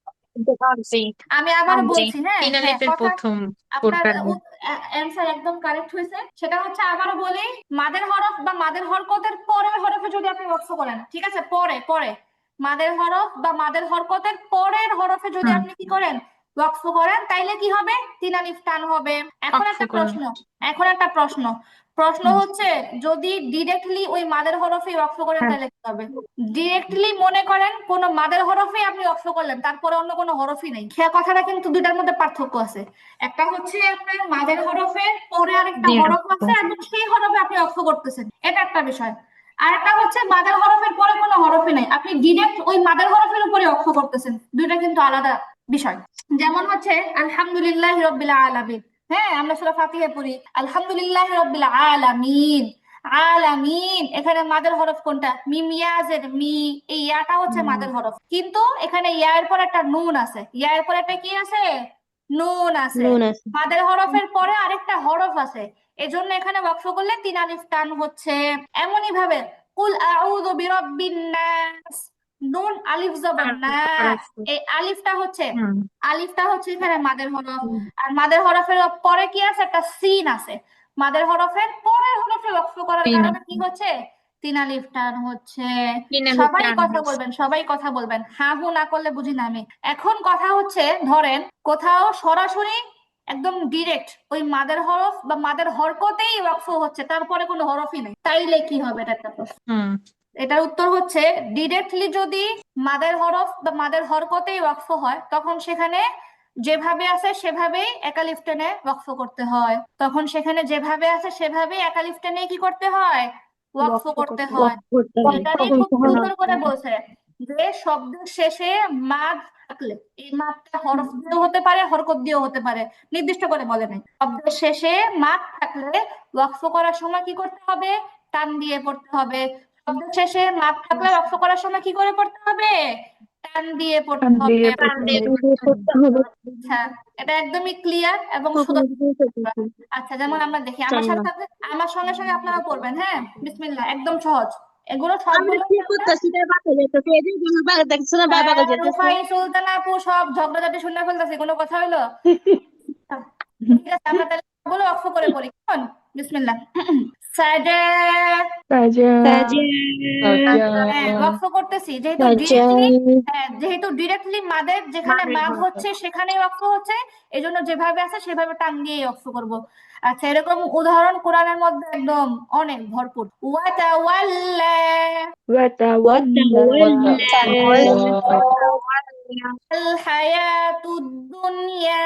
আমি আবার বলছি, হ্যাঁ 3 হ্যাঁ, আলিফের কথা প্রথম আপনার কোডটা অ্যান্সার একদম কারেক্ট হয়েছে। সেটা হচ্ছে, আবারও বলি, মাদের হরফ বা মাদের হরকতের পরের হরফে যদি আপনি ওয়াকফ করেন, ঠিক আছে, পরে পরে মাদের হরফ বা মাদের হরকতের পরের হরফে যদি আপনি কি করেন, ওয়াকফ করেন, তাইলে কি হবে, 3 আলিফ টান হবে। এখন ওয়াকফ একটা করেন। প্রশ্ন হচ্ছে, যদি ডিরেক্টলি ওই মাদের হরফে ওয়াকফ করেন তাহলে কি হবে, ডিরেক্টলি মনে করেন কোন মাদের হরফে আপনি ওয়াকফ করলেন, তারপরে অন্য কোনো হরফই নেই, খেয়া কথাটা কিন্তু দুটার মধ্যে পার্থক্য আছে। একটা হচ্ছে আপনার মাদের হরফের পরে আরেকটা হরফ আছে এবং সেই হরফে আপনি ওয়াকফ করতেছেন, এটা একটা বিষয়। আর একটা হচ্ছে মাদের হরফের পরে কোনো হরফই নাই, আপনি ডিরেক্ট ওই মাদের হরফের উপরে ওয়াকফ করতেছেন, দুইটা কিন্তু আলাদা বিষয়। যেমন হচ্ছে আলহামদুলিল্লাহ রাব্বিল আলামিন, হ্যাঁ আমরা সূরা ফাতিহা পড়ি আলহামদুলিল্লাহ রাব্বিল আলামিন, আলামিন, এখানে মাদের হরফ কোনটা, মিম ইয়াজের মি, এই ইয়াটা হচ্ছে মাদের হরফ, কিন্তু এখানে ইয়ার পর একটা নুন আছে, ইয়ার পর একটা কি আছে, নুন আছে, মাদের হরফের পরে আরেকটা হরফ আছে, এজন্য এখানে ওয়াকফ করলে 3 আলিফ টান হচ্ছে। এমনই ভাবে কুল আউযু বিরাব্বিন নাস, নুন আলিফ জবর না, এই আলিফটা হচ্ছে এখানে মাদের হরফ, আর মাদের হরফের পরে কি আছে, একটা সিন আছে, মাদের হরফের পরের হরফে ওয়াকফ করার কারণে কি হচ্ছে, 3 আলিফ টান হচ্ছে। সবাই কথা বলবেন, হা হু না করলে বুঝি না আমি। এখন কথা হচ্ছে, ধরেন কোথাও সরাসরি একদম ডিরেক্ট ওই মাদের হরফ বা মাদের হরকতেই ওয়াকফ হচ্ছে, তারপরে কোনো হরফই নেই, তাইলে কি হবে, এটা একটা প্রশ্ন। এটার উত্তর হচ্ছে, ডিরেক্টলি যদি মাদের হরফ বা মাদের হরকতেই ওয়াকফ হয়, তখন সেখানে যেভাবে আছে সেভাবেই এক আলিফ টেনে ওয়াকফ করতে হয়, তখন সেখানে যেভাবে আছে সেভাবেই এক আলিফ টেনে কি করতে হয়, ওয়াকফ করতে হয়। এটারই খুব সুন্দর করে বলছে যে শব্দের শেষে মাদ থাকলে, এই মাদটা হরফ দিয়েও হতে পারে হরকত দিয়েও হতে পারে, নির্দিষ্ট করে বলে নাই, শব্দের শেষে মাদ থাকলে ওয়াকফ করার সময় কি করতে হবে, টান দিয়ে পড়তে হবে। শব্দের শেষে মাদ থাকলে ওয়াকফ করার সময় কি করে পড়তে হবে, টান দিয়ে পড়তে হবে। আচ্ছা, এটা একদমই ক্লিয়ার এবং আচ্ছা, যেমন আমরা দেখি, আমার সঙ্গে সঙ্গে আপনারা পড়বেন, হ্যাঁ বিসমিল্লাহ, একদম সহজ, এগুলো সবগুলো রুফাই সুলতানা আপু সব ঝগড়াঝাটি শুনে ফেলতেছি, কোনো কথা হলো, ঠিক আছে, আমরা তাহলে বলে অক্ষ করে পড়ি কেমন? বিসমিল্লাহ। সাজা। Saja. হ্যাঁ ওয়াকফ করতেছি Saja. যেহেতু ডিরেক্টলি মাদের যেখানে মাদের মাদ হরফ। হচ্ছে সেখানেই ওয়াকফ হচ্ছে, এই জন্য যেভাবে আছে সেভাবে টান দিয়ে ওয়াকফ করব। আচ্ছা, এরকম উদাহরণ কোরআনের মধ্যে একদম অনেক ভরপুর। ওয়াতাওয়াল্লা। Watawalla. আল হায়াতুদ দুনিয়া।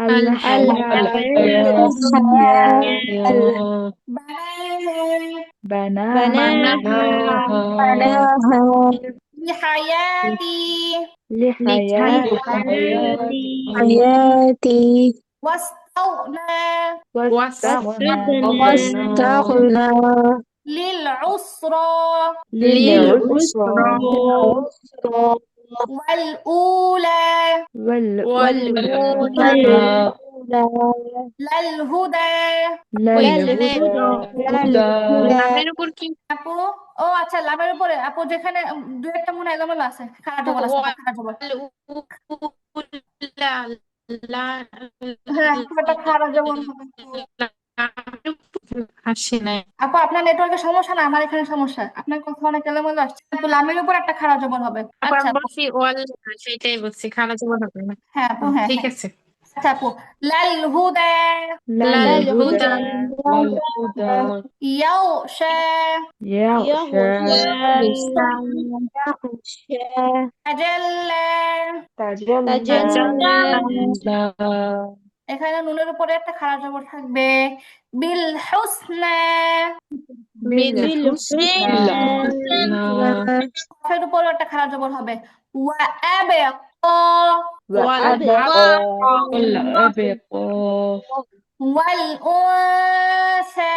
الحياة الدنيا বানাহা بناها লিহায়াতি حياتي ওয়াস্তাগনা واستغنى লিল উসরা للعسرى ওয়াল উলা والأولى লাল হুদা নামের উপর কি আপু। ও আচ্ছা, লাভের উপরে আপু যেখানে দু একটা মনে হয় এলোমেলো আছে, খারাপ জবর আছে, খারাপ জবর। হ্যাঁ, একটা খারাপ জবর হবে। আসে নাই। আপু আপনার নেটওয়ার্কের সমস্যা না, আমার এখানে সমস্যা, আপনার কথা অনেক এলোমেলো আসছে। আপু লামের উপর একটা খারাপ জবর হবে। তারপর আচ্ছা আমি আপু। বলছি সেটাই বলছি খারাপ জবাব হবে না। হ্যাঁ আপু, হ্যাঁ ঠিক হ্যাঁ। আছে। আচ্ছা আপু, লাল হুদা লাল হুদা ইয়াউশা তাজাল্লা। এখানে নুনের উপরে একটা খারাপ জবর থাকবে। বিল হুসনা। কফের উপরে একটা খারাপ জবর হবে। ওয়া আবাকা ওয়াল উনসা।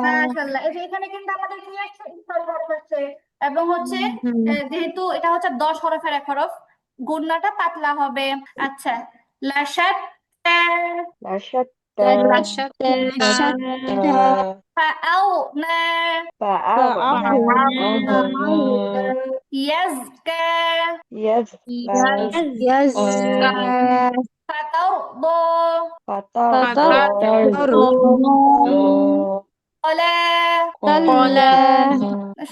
মাশাআল্লাহ, এই যে এখানে কিন্তু আমাদের কি আসছে, ইফতার হরফ আসছে। এবং হচ্ছে যেহেতু এটা হচ্ছে 10 হরফের এক হরফ, গুণনাটা পাতলা হবে। আচ্ছা, লাশাত ফাআউনা ইয়াজকা ফাতারদা ক্বালা।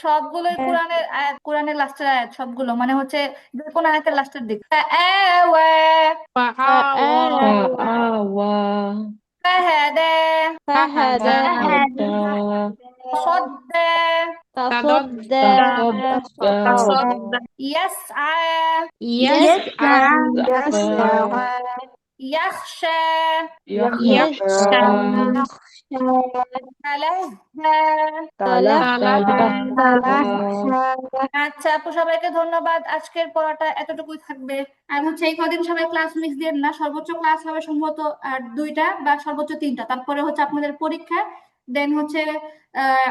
সবগুলোই কোরআনের আয়াত, কোরআনের লাস্টের আয়াত সবগুলো, মানে হচ্ছে যে কোন আয়াতের লাস্টের দিক। ফাআওয়া ফাহাদা সাদ্দা ইয়াসআ ইয়াখশা তালাজ্জা। আচ্ছা আপু, সবাইকে ধন্যবাদ। আজকের পড়াটা এতটুকুই থাকবে। আর হচ্ছে এই কদিন সবাই ক্লাস মিস দিন না, সর্বোচ্চ ক্লাস হবে সম্ভবত 2টা বা সর্বোচ্চ 3টা, তারপরে হচ্ছে আপনাদের পরীক্ষা। দেন হচ্ছে আহ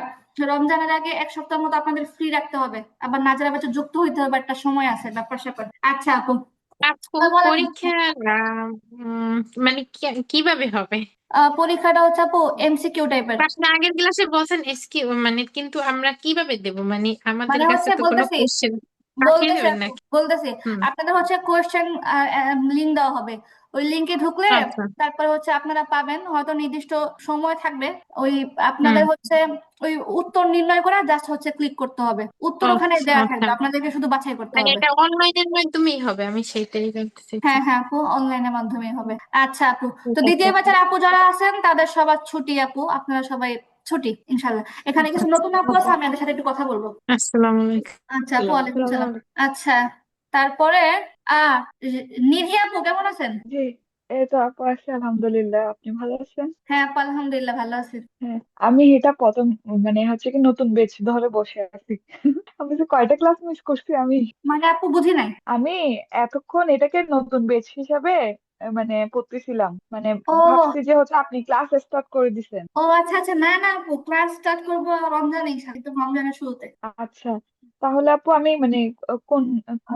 রমজানের আগে 1 সপ্তাহ মতো আপনাদের ফ্রি রাখতে হবে, আবার নাজেরা বাচ্চা যুক্ত হইতে হবে, একটা সময় আছে ব্যাপার স্যাপার। আচ্ছা আপু, আপু বলেন। পরীক্ষা মানে কিভাবে হবে? পরীক্ষাটা হচ্ছে আপু এমসিকিউ টাইপের। আপনি আগের ক্লাসে বলছেন এসকিউ মানে, কিন্তু আমরা কিভাবে দেব? মানে আমাদের মানে কাছে হচ্ছে তো কোনো বলতেছি কোশ্চেন পাঠিয়ে বলতেছি দেবেন আপু, নাকি? বলতেছি হুম, আপনাদের হচ্ছে কোয়েশ্চেন লিংক দেওয়া হবে। ওই লিংকে ঢুকলে আচ্ছা, তারপর হচ্ছে আপনারা পাবেন, হয়তো নির্দিষ্ট সময় থাকবে। ওই হুম, আপনাদের হচ্ছে ওই উত্তর নির্ণয় করা, জাস্ট হচ্ছে ক্লিক করতে হবে, উত্তর ওখানে আচ্ছা, দেওয়া আচ্ছা। থাকবে, আপনাদেরকে শুধু বাছাই করতে মানে হবে। এটা অনলাইনের মাধ্যমেই হবে, আমি সেটাই জানতে চাইছি। হ্যাঁ হ্যাঁ আপু, অনলাইনের মাধ্যমে হবে। আচ্ছা আপু, তো ঠিক আছে। দ্বিতীয় ব্যাচের আপু যারা আছেন তাদের সবার ছুটি আপু, আপনারা সবাই ছুটি ইনশাল্লাহ। এখানে কিছু নতুন আপু আছে, আমি এদের সাথে একটু কথা বলবো। আসসালামু আলাইকুম। আচ্ছা আপু, ওয়ালাইকুম সালাম। আচ্ছা, তারপরে আহ নিধি আপু কেমন আছেন? জি, এই তো আপু আছি আলহামদুলিল্লাহ। আপনি ভালো আছেন? হ্যাঁ আপু, আলহামদুলিল্লাহ ভালো আছি। হ্যাঁ, আমি এটা প্রথম মানে হচ্ছে কি নতুন বেচ ধরে বসে আছি। আমি যে কয়টা ক্লাস মিস করছি আমি মানে আপু বুঝি নাই। আমি এতক্ষণ এটাকে নতুন বেচ হিসাবে মানে পড়তেছিলাম, মানে ভাবছি ও যে হচ্ছে আপনি ক্লাস স্টার্ট করে দিছেন। ও আচ্ছা আচ্ছা, না না আপু, ক্লাস স্টার্ট করবো রমজানের সাথে, তো রমজানের শুরুতে। আচ্ছা, তাহলে আপু আমি মানে কোন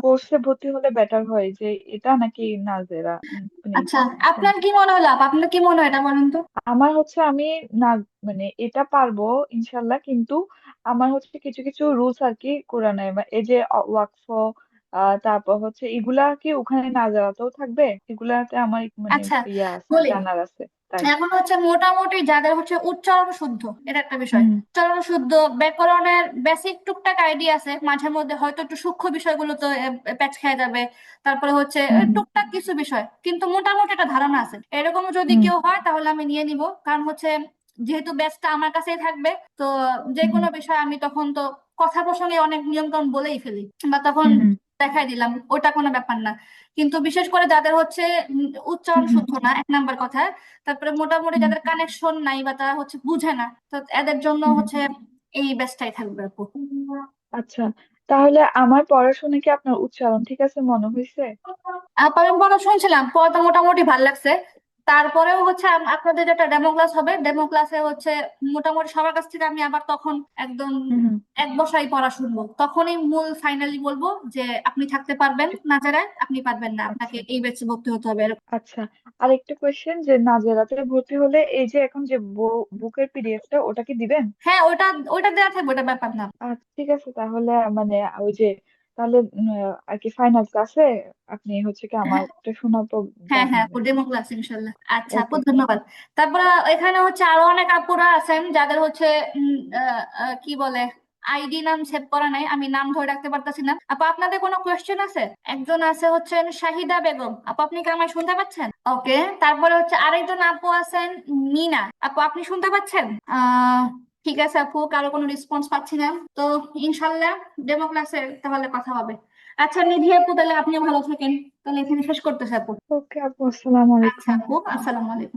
কোর্সে ভর্তি হলে বেটার হয়, যে এটা নাকি নাজেরা, মানে আচ্ছা, কোন? আপনার কি মনে হলো আপু? আপনার কি মনে হয় এটা বলেন তো। আমার হচ্ছে আমি না মানে এটা পারবো ইনশাল্লাহ, কিন্তু আমার হচ্ছে কিছু কিছু রুলস আর কি কোরআনে এই যে ওয়াকফ, তারপর হচ্ছে এগুলা কি ওখানে না যাওয়াতেও থাকবে? এগুলাতে আমার মানে আচ্ছা, ইয়া আছে, বলি। জানার আছে তাই। এখন হচ্ছে মোটামুটি যাদের হচ্ছে উচ্চারণ শুদ্ধ, এটা একটা বিষয়। হুম উচ্চারণ শুদ্ধ, ব্যাকরণের বেসিক টুকটাক আইডিয়া আছে, মাঝে মধ্যে হয়তো একটু সূক্ষ্ম বিষয়গুলো তো প্যাচ খেয়ে যাবে। তারপরে হচ্ছে হুম টুকটাক কিছু বিষয়, কিন্তু মোটামুটি একটা ধারণা আছে। এরকম যদি হুম কেউ হয় তাহলে আমি নিয়ে নিব, কারণ হচ্ছে যেহেতু ব্যাচটা আমার কাছেই থাকবে, তো যে হুম কোনো বিষয় আমি তখন তো কথা প্রসঙ্গে অনেক নিয়ম কানুন বলেই ফেলি, বা তখন হুম দেখাই দিলাম, ওটা কোনো ব্যাপার না। কিন্তু বিশেষ করে যাদের হচ্ছে উচ্চারণ হুম হুম শুদ্ধ না, এক নাম্বার কথা। তারপরে মোটামুটি হুম যাদের কানেকশন নাই বা তারা হচ্ছে বুঝে না, তো এদের জন্য হুম হচ্ছে এই ব্যাচটাই থাকবে আপু। আচ্ছা, তাহলে আমার পড়াশোনা কি আপনার উচ্চারণ ঠিক আছে মনে হয়েছে? আমি পড়া শুনছিলাম, পড়াটা মোটামুটি ভাল লাগছে। তারপরেও হচ্ছে আপনাদের যেটা ডেমো ক্লাস হবে, ডেমো ক্লাসে হচ্ছে মোটামুটি সবার কাছ থেকে আমি আবার তখন একদম হুম হুম এক বসাই পড়া শুনবো, তখনই মূল ফাইনালি বলবো যে আপনি থাকতে পারবেন নাজারায়, আপনি পারবেন না, আপনাকে আচ্ছা এই ব্যাচে ভর্তি হতে হবে। আচ্ছা, আর একটা কোয়েশ্চেন, যে নাজেরাতে ভর্তি হলে এই যে এখন যে বুকের পিডিএফটা ওটা কি দিবেন? হ্যাঁ, ওইটা ওইটা দেওয়া থাকবে, ওটা ব্যাপার না। আচ্ছা ঠিক আছে, তাহলে মানে ওই যে তাহলে আর কি ফাইনাল ক্লাসে আপনি হচ্ছে কি হ্যাঁ আমারটা শোনার পর হ্যাঁ হ্যাঁ আপু, জানাবেন। ডেমো ক্লাস ইনশাল্লাহ। আচ্ছা আপু, ওকে। ধন্যবাদ। তারপরে এখানে হচ্ছে আরো অনেক আপুরা আছেন যাদের হচ্ছে কি বলে আইডি নাম সেভ করা নাই, আমি নাম ধরে রাখতে পারতাছি না। আপু আপনাদের কোনো কোয়েশ্চেন আছে? একজন আছে হচ্ছেন শাহিদা বেগম আপু, আপনি কি আমায় শুনতে পাচ্ছেন? ওকে। তারপরে হচ্ছে আরেকজন আপু আছেন মিনা আপু, আপনি শুনতে পাচ্ছেন? ঠিক আছে আপু, কারো কোনো রেসপন্স পাচ্ছি না তো। ইনশাল্লাহ ডেমো ক্লাসে তাহলে কথা হবে। আচ্ছা নিধি আপু, তাহলে আপনিও ভালো থাকেন, তাহলে এখানে শেষ করতেছি আপু। ওকে আপু, আসসালামু আচ্ছা আলাইকুম। আপু, আসসালামু আলাইকুম।